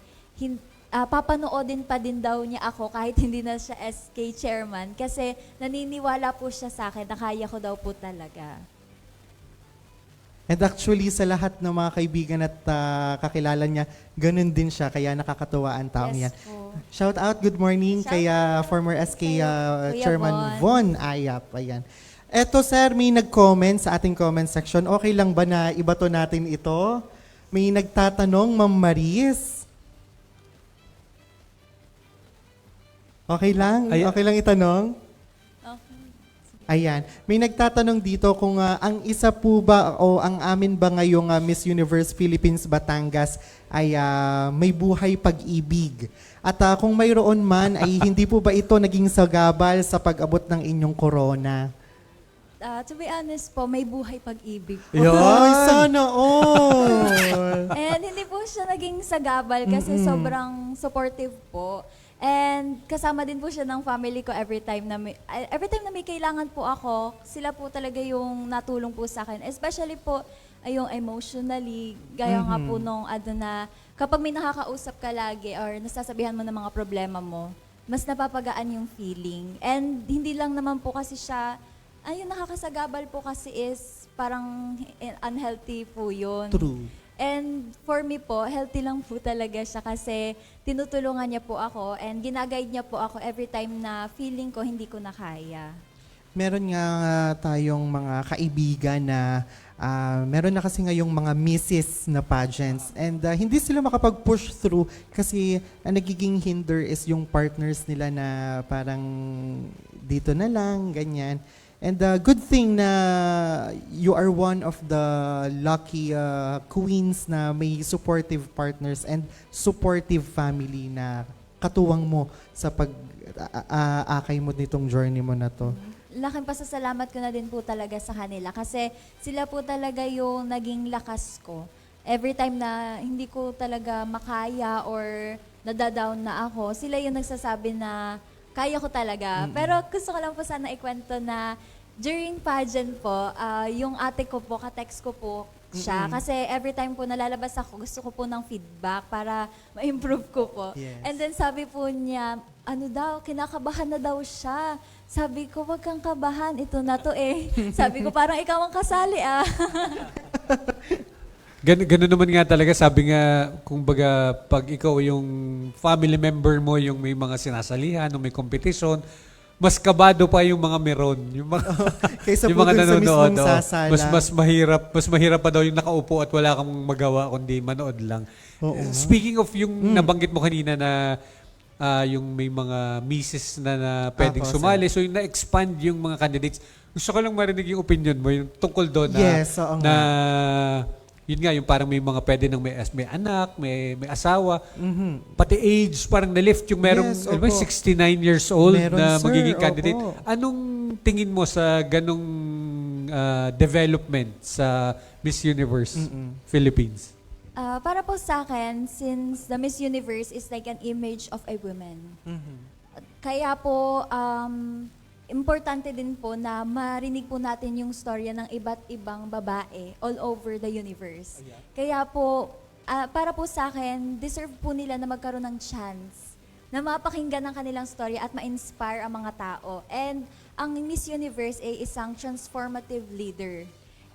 papanoodin pa din daw niya ako kahit hindi na siya SK chairman kasi naniniwala po siya sa akin na kaya ko daw po talaga. And actually, sa lahat ng mga kaibigan at kakilala niya, ganun din siya. Kaya nakakatuwa ang taong yan. Yes po. Shout out, good morning Shout kay out former SK Kuya Chairman Von Ayap. Ayan. Eto sir, may nag-comment sa ating comment section. Okay lang ba na ibato natin ito? May nagtatanong, Ma'am Maris. Okay lang? Ayan. Okay lang itanong? Okay. Ayan. May nagtatanong dito kung ang isa po ba o ang amin ba ngayong Miss Universe Philippines Batangas ay may buhay pag-ibig. At kung mayroon man ay hindi po ba ito naging sagabal sa pag-abot ng inyong corona? To be honest po, may buhay pag-ibig po. Ay, sana all! And hindi po siya naging sagabal kasi sobrang supportive po. And kasama din po siya ng family ko every time na may kailangan po ako, sila po talaga yung natulong po sa akin. Especially po yung emotionally, gaya nga po nung na kapag may nakakausap ka lagi or nasasabihan mo ng mga problema mo, mas napapagaan yung feeling. And hindi lang naman po kasi siya, ayun, nakakasagabal po kasi is parang unhealthy po yun. True. And for me po, healthy lang po talaga siya kasi tinutulungan niya po ako and ginaguide niya po ako every time na feeling ko hindi ko na kaya. Meron nga tayong mga kaibigan na meron na kasi ngayong mga misses na pageants and hindi sila makapag-push through kasi ang nagiging hinder is yung partners nila na parang dito na lang, ganyan. And good thing na you are one of the lucky queens na may supportive partners and supportive family na katuwang mo sa pag-akay mo nitong journey mo na to. Laking pasasalamat ko na din po talaga sa kanila kasi sila po talaga yung naging lakas ko. Every time na hindi ko talaga makaya or nadadown na ako, sila yung nagsasabi na kaya ko talaga. Pero gusto ko lang po sana ikwento na during pageant po, yung ate ko po, ka-text ko po siya. Kasi every time po nalalabas ako, gusto ko po ng feedback para ma-improve ko po. Yes. And then sabi po niya, ano daw, kinakabahan na daw siya. Sabi ko, wag kang kabahan, ito na to eh. Sabi ko, parang ikaw ang kasali ah. Ganun naman nga talaga, sabi nga, kung baga, pag ikaw yung family member mo, yung may mga sinasalihan, yung may competition, mas kabado pa yung mga meron. Yung mga, Kaysa yung po mga dun sa nanonood. mismong sasala. Mas mahirap pa daw yung nakaupo at wala kang magawa kundi manood lang. Oo. Speaking of yung nabanggit mo kanina na yung may mga misis na pwedeng Apo, sumali, so yung na-expand yung mga candidates. Gusto ko lang marinig yung opinion mo, yung tungkol doon na, Yes, oo na yun nga, yung parang may mga pwede nang may anak, may asawa, pati age, parang na-lift yung merong Yes, alam mo, opo. 69 years old Meron, na sir, magiging candidate. opo. Anong tingin mo sa ganong development sa Miss Universe Philippines? Para po sa akin, since the Miss Universe is like an image of a woman. Kaya po, importante din po na marinig po natin yung storya ng iba't ibang babae all over the universe. Kaya po, para po sa akin, deserve po nila na magkaroon ng chance na mapakinggan ang kanilang story at ma-inspire ang mga tao. And ang Miss Universe ay isang transformative leader.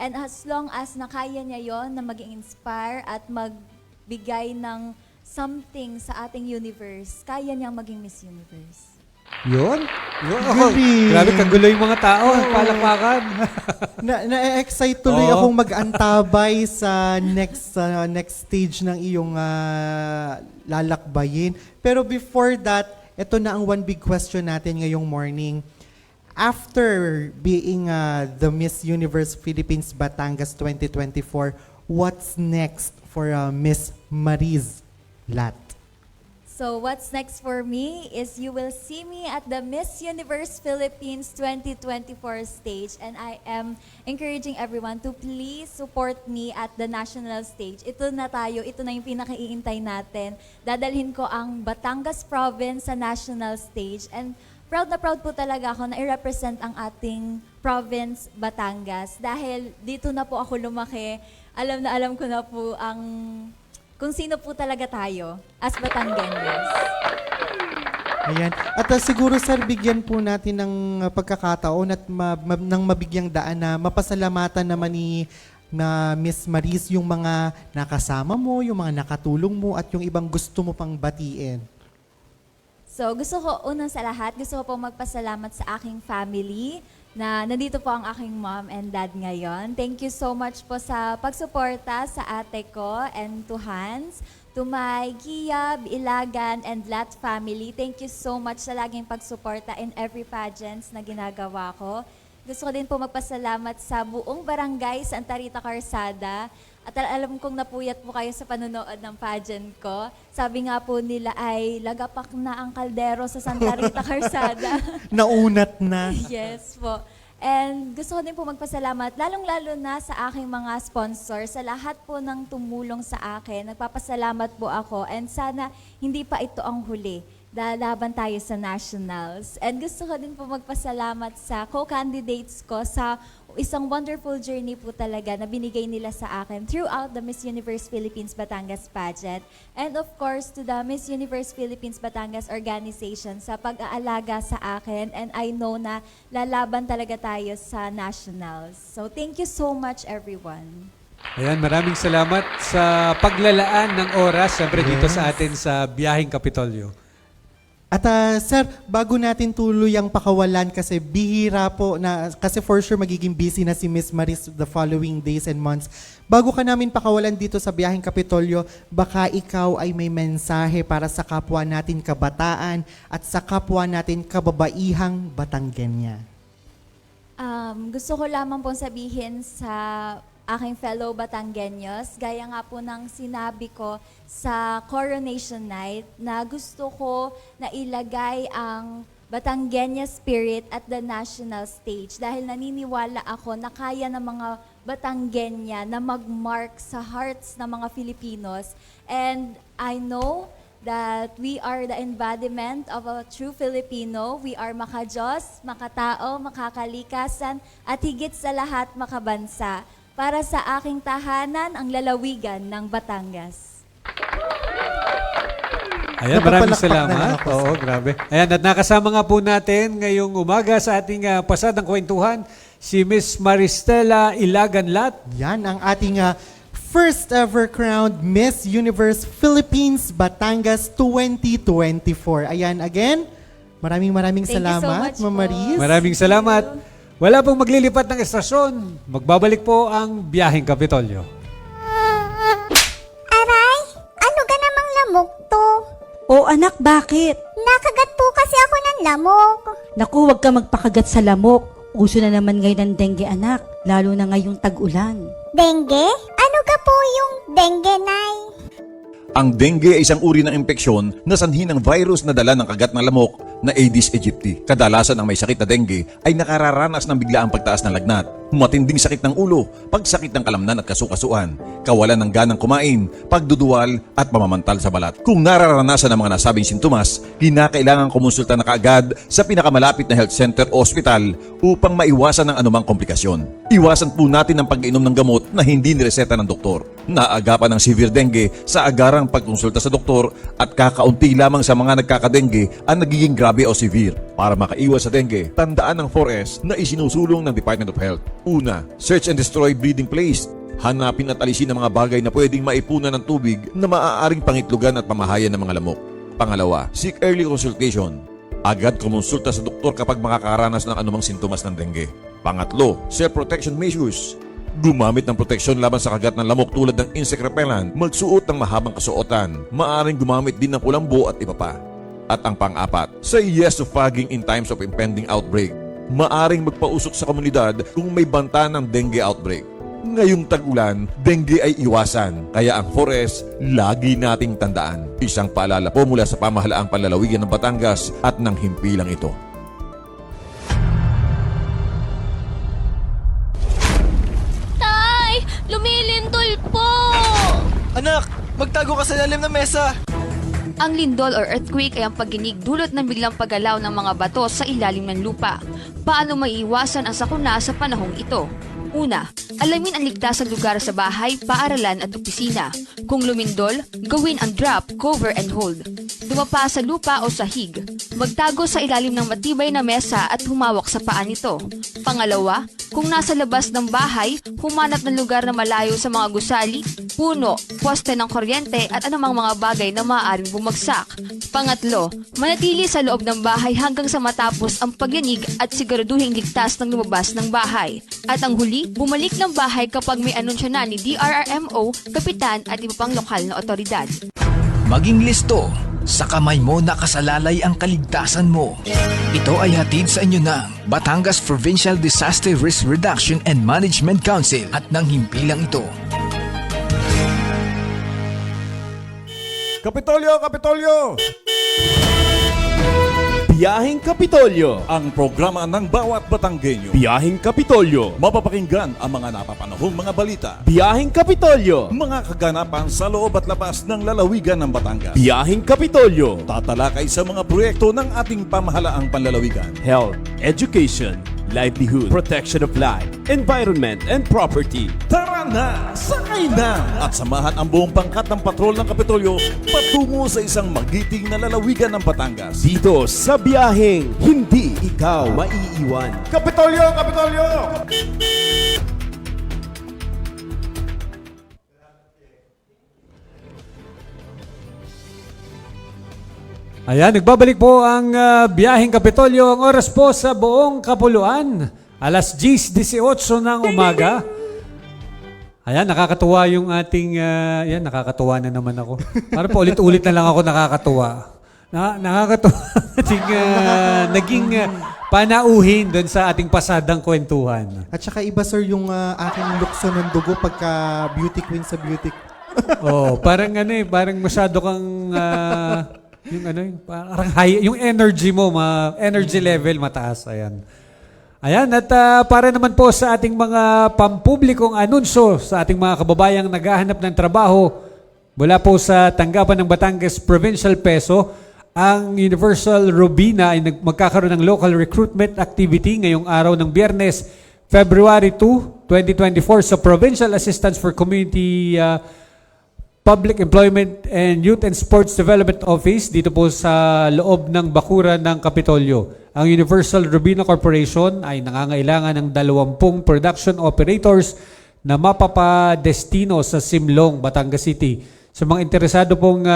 And as long as nakaya niya yon na maging inspire at magbigay ng something sa ating universe, kaya niyang maging Miss Universe. Yun? Galing. Grabe, kagulo yung mga tao. Palakpakan. Na-excite tuloy Oo. akong mag-antabay sa next stage ng iyong lalakbayin. Pero before that, ito na ang one big question natin ngayong morning. After being the Miss Universe Philippines Batangas 2024, what's next for Miss Mariz Lat? So what's next for me is you will see me at the Miss Universe Philippines 2024 stage, and I am encouraging everyone to please support me at the national stage. Ito na tayo, ito na yung pinakaiintay natin. Dadalhin ko ang Batangas Province sa national stage, and proud na proud po talaga ako na i-represent ang ating province Batangas dahil dito na po ako lumaki. Alam na alam ko na po kung sino po talaga tayo as Batangueños. Ayan. At siguro sir, bigyan po natin ng pagkakataon at ng mabigyang daan na mapasalamatan naman ni na Miss Mariz yung mga nakasama mo, yung mga nakatulong mo at yung ibang gusto mo pang batiin. So gusto ko unang sa lahat, gusto ko po magpasalamat sa aking family na nandito po ang aking mom and dad ngayon. Thank you so much po sa pagsuporta sa ate ko and to Hans, To my Giyab, Ilagan, and Lat family, thank you so much sa laging pagsuporta in every pageants na ginagawa ko. Gusto ko din po magpasalamat sa buong barangay Santa Rita Carsada. At alam kong napuyat po kayo sa panonood ng pageant ko. Sabi nga po nila ay lagapak na ang kaldero sa Santa Rita Carsada. Naunat na. Yes po. And gusto ko din po magpasalamat, lalong-lalo na sa aking mga sponsor, sa lahat po ng tumulong sa akin. Nagpapasalamat po ako and sana hindi pa ito ang huli. Lalaban tayo sa nationals. And gusto ko din po magpasalamat sa co-candidates ko sa isang wonderful journey po talaga na binigay nila sa akin throughout the Miss Universe Philippines Batangas pageant. And of course, to the Miss Universe Philippines Batangas organization sa pag-aalaga sa akin. And I know na lalaban talaga tayo sa nationals. So thank you so much everyone. Ayan, maraming salamat sa paglalaan ng oras, siyempre dito sa atin sa Biyaheng Kapitolyo. At sir, bago natin tuluyang pakawalan kasi bihira po na, kasi for sure magiging busy na si Miss Maris the following days and months. Bago ka namin pakawalan dito sa Biyaheng Kapitolyo, baka ikaw ay may mensahe para sa kapwa natin kabataan at sa kapwa natin kababaihang Batanggenya. Gusto ko lamang pong sabihin sa aking fellow Batanggenyos, gaya nga po ng sinabi ko sa Coronation Night, na gusto ko na ilagay ang Batanggenya spirit at the national stage dahil naniniwala ako na kaya ng mga Batanggenya na mag-mark sa hearts ng mga Filipinos. And I know that we are the embodiment of a true Filipino. We are makajos, makatao, makakalikasan, at higit sa lahat makabansa. Para sa aking tahanan, ang lalawigan ng Batangas. Ayan, maraming Napapalakpak na lang salamat. ako. Oo, grabe. Ayan, at nakasama nga po natin ngayong umaga sa ating pasadang kwentuhan, si Miss Maristela Ilagan Lat. Yan ang ating first ever crowned Miss Universe Philippines Batangas 2024. Ayan, again, maraming Thank you so salamat, much Ma'am po. Maris. Maraming salamat. Wala pong maglilipat ng estasyon. Magbabalik po ang Biyaheng Kapitolyo. Aray, ano ka namang lamok to? O anak, bakit? Nakagat po kasi ako ng lamok. Naku, huwag ka magpakagat sa lamok. Uso na naman ngayon ng dengue, anak. Lalo na ngayong tag-ulan. Dengue? Ano ka po yung dengue, Nay? Ang dengue ay isang uri ng impeksyon na sanhi ng virus na dala ng kagat ng lamok na Aedes aegypti. Kadalasan ang may sakit na dengue ay nakararanas ng biglaang pagtaas ng lagnat, matinding sakit ng ulo, pagsakit ng kalamnan at kasukasuan, kawalan ng ganang kumain, pagduduwal at pamamantal sa balat. Kung nararanasan ang mga nasabing sintomas, kinakailangan kumonsulta na kaagad sa pinakamalapit na health center o ospital upang maiwasan ang anumang komplikasyon. Iwasan po natin ang pag-inom ng gamot na hindi nireseta ng doktor. Naagapan ng severe dengue sa agarang pagkonsulta sa doktor at kakaunti lamang sa mga nagkakadengue ang nagiging grabe o severe. Para makaiwas sa dengue, tandaan ang 4S na isinusulong ng Department of Health. Una, search and destroy breeding place. Hanapin at alisin ang mga bagay na pwedeng maipunan ng tubig na maaaring pangitlugan at pamahayan ng mga lamok. Pangalawa, seek early consultation. Agad kumonsulta sa doktor kapag makakaranas ng anumang sintomas ng dengue. Pangatlo, self-protection measures. Gumamit ng proteksyon laban sa kagat ng lamok tulad ng insect repellent, magsuot ng mahabang kasuotan, maaaring gumamit din ng kulambo at iba pa. At ang pang-apat, say yes to fogging in times of impending outbreak. Maaring magpausok sa komunidad kung may banta ng dengue outbreak. Ngayong tag-ulan, dengue ay iwasan, kaya ang 4S lagi nating tandaan. Isang paalala po mula sa pamahalaang panlalawigan ng Batangas at ng himpilang ito. Tay! Lumilindol po! Anak, magtago ka sa lalim ng mesa. Ang lindol or earthquake ay ang pagginig dulot ng biglang paggalaw ng mga bato sa ilalim ng lupa. Paano maiiwasan ang sakuna sa panahong ito? Una, alamin ang ligtas na lugar sa bahay, paaralan at opisina. Kung lumindol, gawin ang drop, cover and hold. Dumapa sa lupa o sahig. Magtago sa ilalim ng matibay na mesa at humawak sa paa nito. Pangalawa, kung nasa labas ng bahay, humanap ng lugar na malayo sa mga gusali, puno, poste ng kuryente at anumang mga bagay na maaaring bumagsak. Pangatlo, manatili sa loob ng bahay hanggang sa matapos ang pagyanig at siguraduhing ligtas ng lumabas ng bahay. At ang huli, B. Bumalik ng bahay kapag may anunsyo na ni DRRMO, kapitan at iba pang lokal na otoridad. Maging listo, sa kamay mo nakasalalay ang kaligtasan mo. Ito ay hatid sa inyo ng Batangas Provincial Disaster Risk Reduction and Management Council at ng himpilang ito. Kapitolyo! Kapitolyo! Biyaheng Kapitolyo. Ang programa ng bawat Batanggenyo. Biyaheng Kapitolyo. Mapapakinggan ang mga napapanahong mga balita. Biyaheng Kapitolyo. Mga kaganapan sa loob at labas ng lalawigan ng Batangas. Biyaheng Kapitolyo. Tatalakay sa mga proyekto ng ating pamahalaang panlalawigan. Health, education, livelihood, protection of life, environment, and property. Tara na! Sakay na! At samahan ang buong pangkat ng patrol ng Kapitolyo patungo sa isang magiting na lalawigan ng Batangas. Dito sa biyaheng hindi ikaw maiiwan. Kapitolyo! Kapitolyo! Ayan, nagbabalik po ang biyaheng Kapitolyo. Ang oras po sa buong kapuluan. Alas 10:18 ng umaga. Ayan, nakakatuwa yung ating... yan, nakakatuwa na naman ako. Parang pa ulit-ulit na lang ako nakakatuwa. Nakakatuwa. Naging panauhin doon sa ating pasadang kwentuhan. At saka iba sir yung aking lukso ng dugo pagka beauty queen sa beauty. Parang parang masyado kang... parang high, yung energy mo, energy level mataas. Ayan, at para naman po sa ating mga pampublikong anunsyo sa ating mga kababayang naghahanap ng trabaho mula po sa tanggapan ng Batangas Provincial Peso, ang Universal Robina ay magkakaroon ng local recruitment activity ngayong araw ng Biyernes, February 2, 2024 sa Provincial Assistance for Community Public Employment and Youth and Sports Development Office dito po sa loob ng bakuran ng Kapitolyo. Ang Universal Robina Corporation ay nangangailangan ng 20 production operators na mapapadestino sa Simlong, Batangas City. Sa mga interesado pong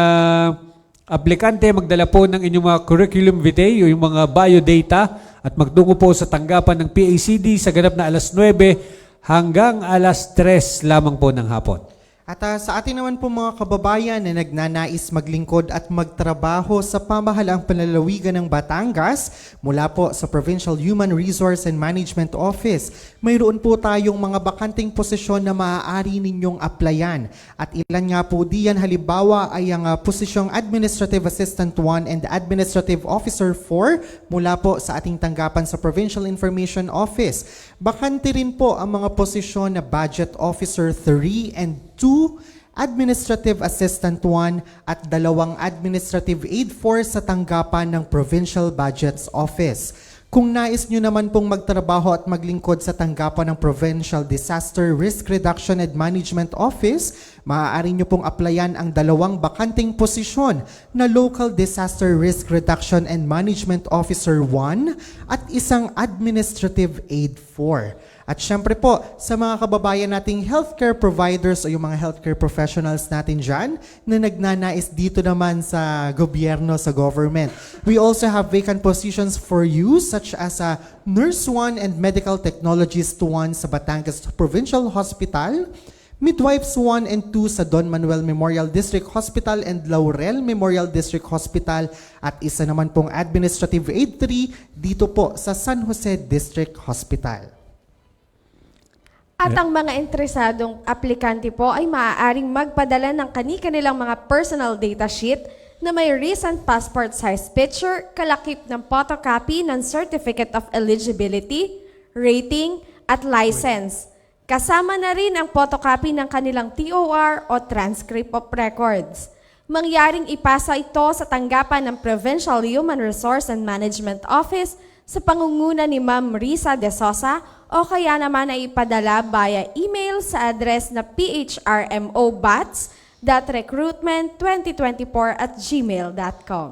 aplikante, magdala po ng inyong mga curriculum vitae o yung mga biodata at magtungo po sa tanggapan ng PACD sa ganap na alas 9 hanggang alas 3 lamang po ng hapon. At sa atin naman po mga kababayan na nagnanais maglingkod at magtrabaho sa pamahalaang panlalawigan ng Batangas mula po sa Provincial Human Resource and Management Office, mayroon po tayong mga bakanting posisyon na maaari ninyong applyan. At ilan nga po diyan, halimbawa ay ang posisyong Administrative Assistant 1 and Administrative Officer 4 mula po sa ating tanggapan sa Provincial Information Office. Bakante rin po ang mga posisyon na Budget Officer 3 and 2, Administrative Assistant 1 at 2 Administrative Aid 4 sa tanggapan ng Provincial Budgets Office. Kung nais nyo naman pong magtrabaho at maglingkod sa tanggapan ng Provincial Disaster Risk Reduction and Management Office, maaari nyo pong applyan ang 2 bakanting posisyon na Local Disaster Risk Reduction and Management Officer 1 at 1 Administrative Aid 4. At syempre po, sa mga kababayan nating healthcare providers o yung mga healthcare professionals natin dyan na nagnanais dito naman sa gobyerno, sa government. We also have vacant positions for you such as Nurse 1 and Medical Technologist 1 sa Batangas Provincial Hospital, Midwives 1 and 2 sa Don Manuel Memorial District Hospital and Laurel Memorial District Hospital at isa naman pong Administrative Aid 3 dito po sa San Jose District Hospital. At ang mga interesadong aplikante po ay maaaring magpadala ng kani-kanilang mga personal data sheet na may recent passport size picture, kalakip ng photocopy ng Certificate of Eligibility, rating, at license. Kasama na rin ang photocopy ng kanilang TOR o Transcript of Records. Mangyaring ipasa ito sa tanggapan ng Provincial Human Resource and Management Office sa pangunguna ni Ma'am Risa De Sosa o kaya naman ay ipadala via email sa address na phrmobats.recruitment2024@gmail.com.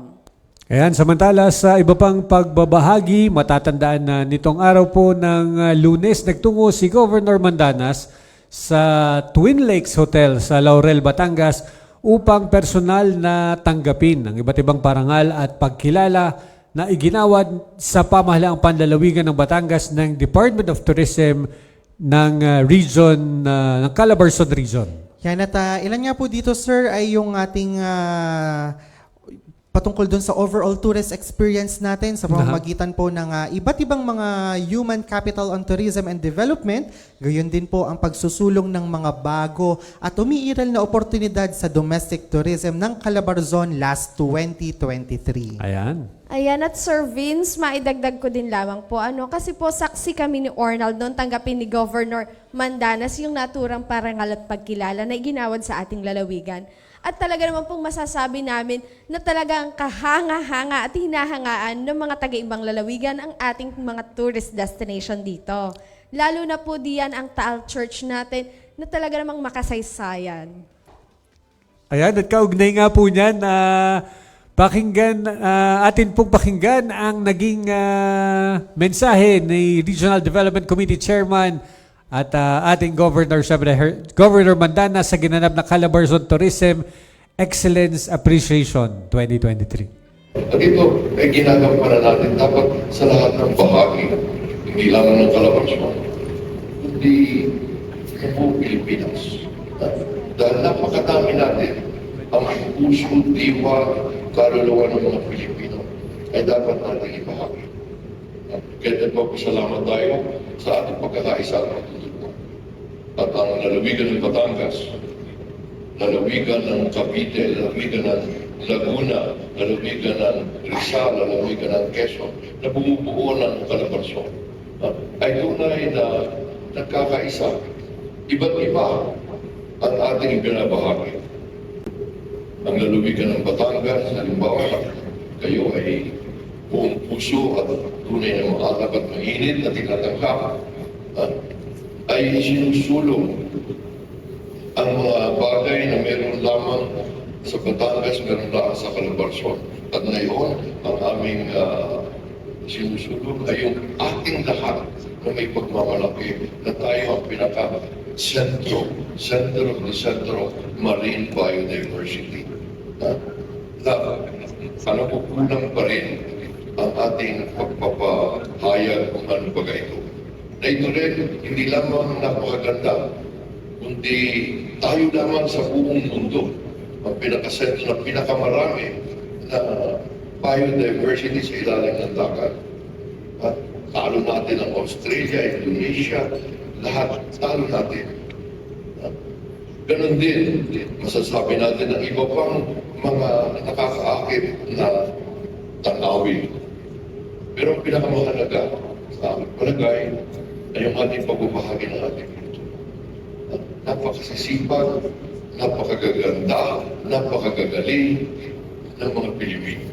Ayan, samantala sa iba pang pagbabahagi, matatandaan na nitong araw po ng Lunes, nagtungo si Governor Mandanas sa Twin Lakes Hotel sa Laurel, Batangas upang personal na tanggapin ang iba't ibang parangal at pagkilala na iginawad sa pamahalaang panlalawigan ng Batangas ng Department of Tourism region, ng Calabarzon region. Yan at ilan nga po dito sir ay yung ating patungkol dun sa overall tourist experience natin sa pamamagitan po ng iba't ibang mga human capital on tourism and development. Gayon din po ang pagsusulong ng mga bago at umiiral na oportunidad sa domestic tourism ng Calabarzon last 2023. Ayan. Ayan, at Sir Vince, maidagdag ko din lamang po, kasi po saksi kami ni Ornald noon tanggapin ni Governor Mandanas yung naturang parangal at pagkilala na iginawad sa ating lalawigan. At talaga naman pong masasabi namin na talagang kahanga-hanga at hinahangaan ng mga taga-ibang lalawigan ang ating mga tourist destination dito. Lalo na po diyan ang Taal Church natin na talaga namang makasaysayan. Ayan, at kaugnay nga po niyan, atin pong pakinggan ang naging mensahe ni Regional Development Committee Chairman at ating Governor Mandanas sa ginanap na Calabarzon Tourism Excellence Appreciation 2023. At ito ay ginagampanan natin dapat sa lahat ng bahagi, hindi lamang ng Calabarzon, kundi sa buong Pilipinas. Dahil napakadami natin ang puso, diwa, kaluluwa ng mga Pilipino ay dapat natin ibahagi. Kaya nagpapasalamat tayo sa ating pagkakaisa at pagtutulungan. At ang lalawigan ng Batangas, lalawigan ng Cavite, lalawigan ng Laguna, lalawigan ng Rizal, lalawigan ng Quezon, na bumubuo ng Calabarzon, ay tunay na nagkakaisa. Iba't iba ang ating binabahagi. Ang lalawigan ng Batangas, halimbawa, kayo ay buong puso at tunay na maalam at mainit na tinatanggap, ay sinusulong ang mga bagay na meron lamang sa Batangas, meron lamang sa Calabarzon. At ngayon, ang aming sinusulong ay yung ating lahat na may pagmamalaki na tayo ang pinaka-sentro, center of the centro, marine biodiversity. Ano po kulang pa rin ang ating pagpapahayag kung ano baga ito. Na ito rin, hindi lamang napakaganda, kundi tayo lamang sa buong mundo ang pinakasentro na pinakamarami na biodiversity sa ilalim ng dagat. At talo natin ang Australia, Indonesia, lahat talo natin. Ganon din, masasabi natin ng iba pang mga nakakaakit na tanawin. Pero ang pinakamahalaga sa aming palagay ay yung ating pagbabahagi ng ating mundo. Napakasisipag, napakagaganda, napakagagaling ng mga Pilipino.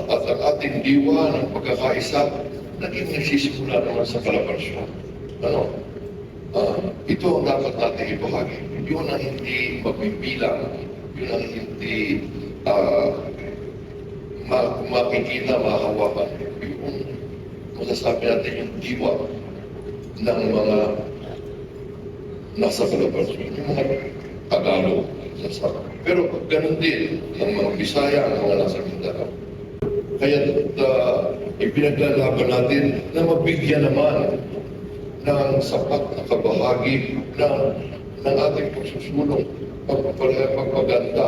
At ang ating diwa ng pagkakaisa naging nagsisimula naman sa Calabarzon. Ito ang dapat natin ibahagi. Yun ang hindi magbibilang, yun ang hindi makikita, mahawakan. Yung masasabi natin yung diwa ng mga nasa Calabarzon, yung mga Tagalog. Pero ganun din ang mga Bisaya, ang mga nasa Mindanao. Kaya ipinaglalaban natin na mabigyan naman ng sapat na kabahagi ng ating pagsusulong, pagpaganda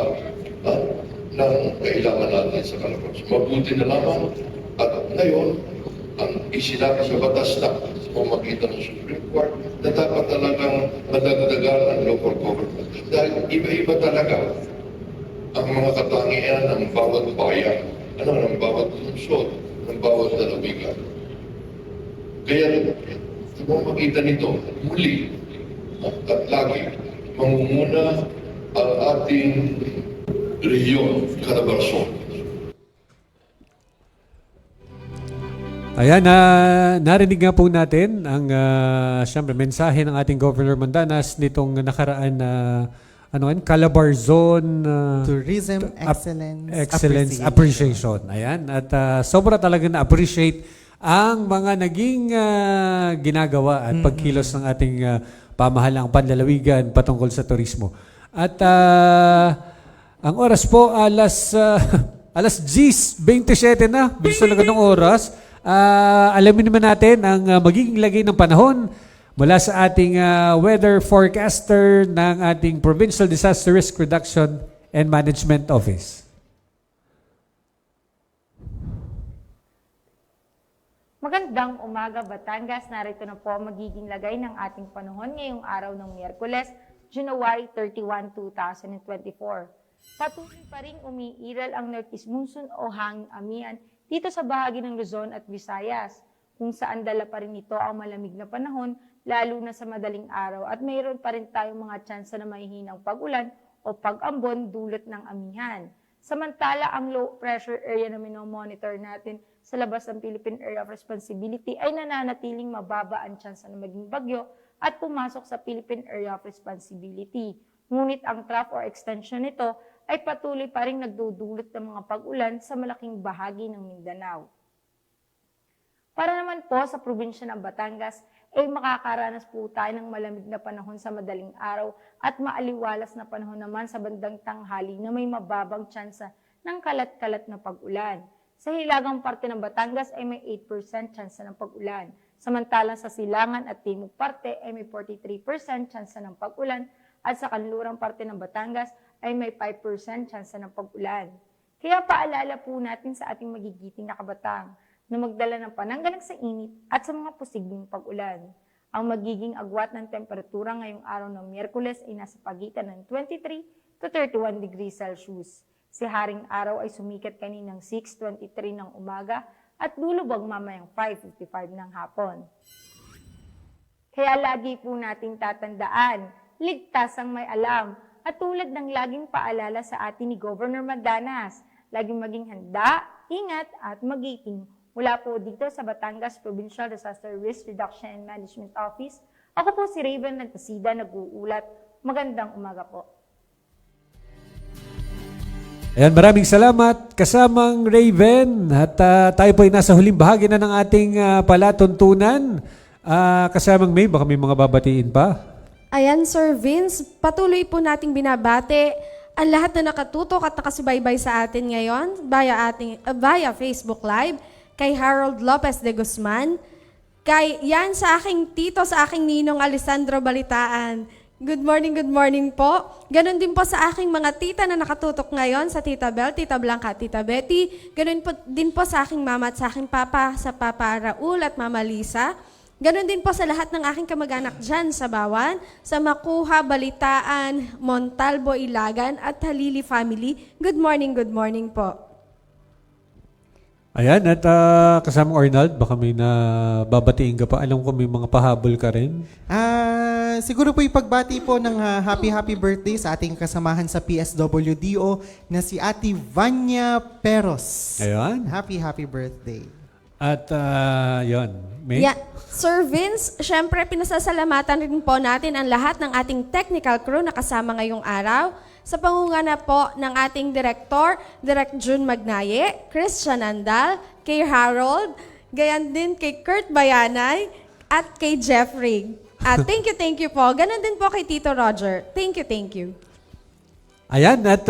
ng kailangan natin sa Calabarzon. Mabuti na lamang at ngayon ang isinabi sa batas na pamagitan ng Supreme Court na dapat talagang madagdagan ang local government. Dahil iba-iba talaga ang mga katangian ng bawat bayan, ng bawat lungsod, ng bawat lalawigan. Kaya sa pamagitan nito, muli at lagi, mangunguna ang ating rehiyon, Calabarzon. Ayan, narinig nga po natin ang siyempre mensahe ng ating Governor Mandanas nitong nakaraan na Calabarzon Tourism Excellence Appreciation. Ayan, at sobra talaga na-appreciate ang mga naging ginagawa at pagkilos ng ating pamahalang panlalawigan patungkol sa turismo. At ang oras po alas 10:27 na, bilis talaga ng oras. Alamin naman natin ang magiging lagay ng panahon mula sa ating weather forecaster ng ating Provincial Disaster Risk Reduction and Management Office. Magandang umaga, Batangas. Narito na po ang magiging lagay ng ating panahon ngayong araw ng Miyerkules, January 31, 2024. Patuloy pa ring umiiral ang northeast monsoon o hanging amihan dito sa bahagi ng Luzon at Visayas, kung saan dala pa rin ito ang malamig na panahon, lalo na sa madaling araw, at mayroon pa rin tayong mga tsansa na mahihinang pag-ulan o pag-ambon dulot ng amihan. Samantala, ang low pressure area na minomonitor natin sa labas ng Philippine Area of Responsibility ay nananatiling mababa ang tsansa na maging bagyo at pumasok sa Philippine Area of Responsibility. Ngunit ang trough or extension nito ay patuloy pa rin nagdudulot ng mga pag-ulan sa malaking bahagi ng Mindanao. Para naman po sa probinsya ng Batangas, ay makakaranas po tayo ng malamig na panahon sa madaling araw at maaliwalas na panahon naman sa bandang tanghali na may mababang tsansa ng kalat-kalat na pag-ulan. Sa hilagang parte ng Batangas ay may 8% tsansa ng pag-ulan. Samantalang sa silangan at timog parte ay may 43% tsansa ng pag-ulan at sa kanlurang parte ng Batangas ay may 5% tsansa ng pag-ulan. Kaya paalala po natin sa ating magigiting na kabatang na magdala ng pananggalang sa init at sa mga posibleng pag-ulan. Ang magiging agwat ng temperatura ngayong araw ng Miyerkules ay nasa pagitan ng 23 to 31 degrees Celsius. Si Haring Araw ay sumikat kaninang 6:23 ng umaga at lulubog mamayang 5:55 ng hapon. Kaya lagi po nating tatandaan, ligtas ang may alam, at tulad ng laging paalala sa atin ni Governor Mandanas, laging maging handa, ingat at magiting. Mula po dito sa Batangas Provincial Disaster Risk Reduction and Management Office, ako po si Raven Nagtasida, nag-uulat. Magandang umaga po. Ayan, maraming salamat kasamang Raven. At tayo po ay nasa huling bahagi na ng ating palatuntunan. Kasamang May, baka may mga babatiin pa? Ayan, Sir Vince, patuloy po nating binabate ang lahat na nakatutok at nakasubaybay sa atin ngayon via Facebook Live, kay Harold Lopez de Guzman, kay yan sa aking tito, sa aking ninong Alessandro Balitaan. Good morning po. Ganon din po sa aking mga tita na nakatutok ngayon, sa Tita Bel, Tita Blanca, Tita Betty. Ganon po din po sa aking mama at sa aking papa, sa Papa Raul at Mama Lisa. Ganon din po sa lahat ng aking kamag-anak dyan sa Bawan, sa Makuha, Balitaan, Montalbo, Ilagan at Halili family. Good morning po. Ayan, at kasamang Arnold, baka may nababatiin ka pa. Alam ko may mga pahabol ka rin. Siguro po ipagbati po ng happy birthday sa ating kasamahan sa PSWDO na si Ate Vanya Peros. Ayan. Happy birthday. At yon, May? Yeah. Sir Vince, syempre pinasasalamatan rin po natin ang lahat ng ating technical crew na kasama ngayong araw. Sa pangunguna po ng ating Director, Direk June Magnaye, Christian Andal, kay Harold, gayan din kay Kurt Bayanay, at kay Jeffrey. Thank you po. Ganon din po kay Tito Roger. Thank you. Ayan, at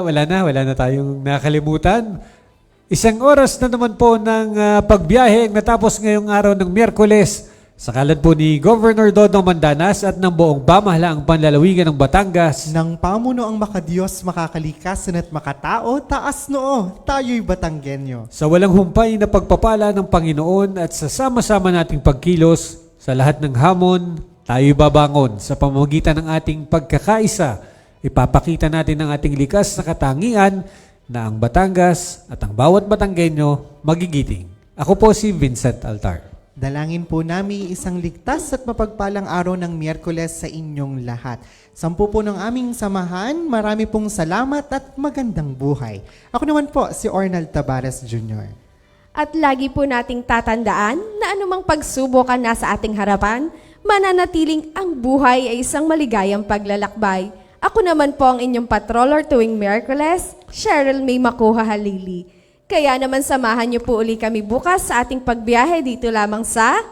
wala na tayong nakalimutan. Isang oras na naman po ng pagbiyahe ang natapos ngayong araw ng Miyerkules. Sa kalan po ni Governor Dodong Mandanas at ng buong pamahalaang panlalawigan ng Batangas. Nang pamuno ang makadiyos, makakalikasan at makatao, taas noo, tayo'y Batanggenyo. Sa walang humpay na pagpapala ng Panginoon at sa sama-sama nating pagkilos, sa lahat ng hamon, tayo'y babangon sa pamamagitan ng ating pagkakaisa. Ipapakita natin ang ating likas na katangian na ang Batangas at ang bawat Batanggenyo magigiting. Ako po si Vincent Altar. Dalangin po namin isang ligtas at mapagpalang araw ng Miyerkules sa inyong lahat. 10 po ng aming samahan, marami pong salamat at magandang buhay. Ako naman po si Ornald Tabares Jr. At lagi po nating tatandaan na anumang pagsubok ang nasa ating harapan, mananatiling ang buhay ay isang maligayang paglalakbay. Ako naman po ang inyong patroller tuwing Miyerkules, Cheryl May Makuha Halili. Kaya naman samahan niyo po uli kami bukas sa ating pagbiyahe dito lamang sa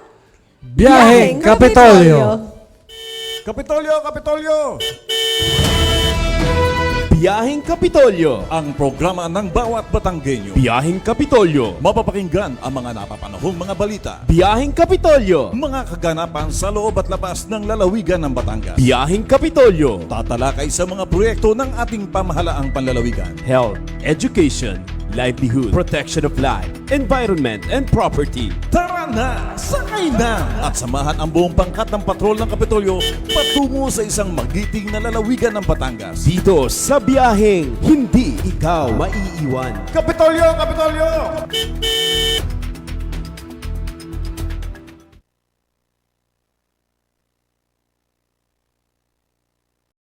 Biyaheng Kapitolyo! Kapitolyo! Biyaheng Kapitolyo. Ang programa ng bawat Batanggenyo. Biyaheng Kapitolyo. Mapapakinggan ang mga napapanahong mga balita. Biyaheng Kapitolyo. Mga kaganapan sa loob at labas ng lalawigan ng Batangas. Biyaheng Kapitolyo. Tatalakay sa mga proyekto ng ating pamahalaang panlalawigan. Health, education, livelihood, protection of life, environment, and property. Tara na! Sakay na! At samahan ang buong pangkat ng patrol ng Kapitolyo patungo sa isang magiting na lalawigan ng Batangas. Dito sa biyaheng hindi ikaw maiiwan. Kapitolyo! Kapitolyo!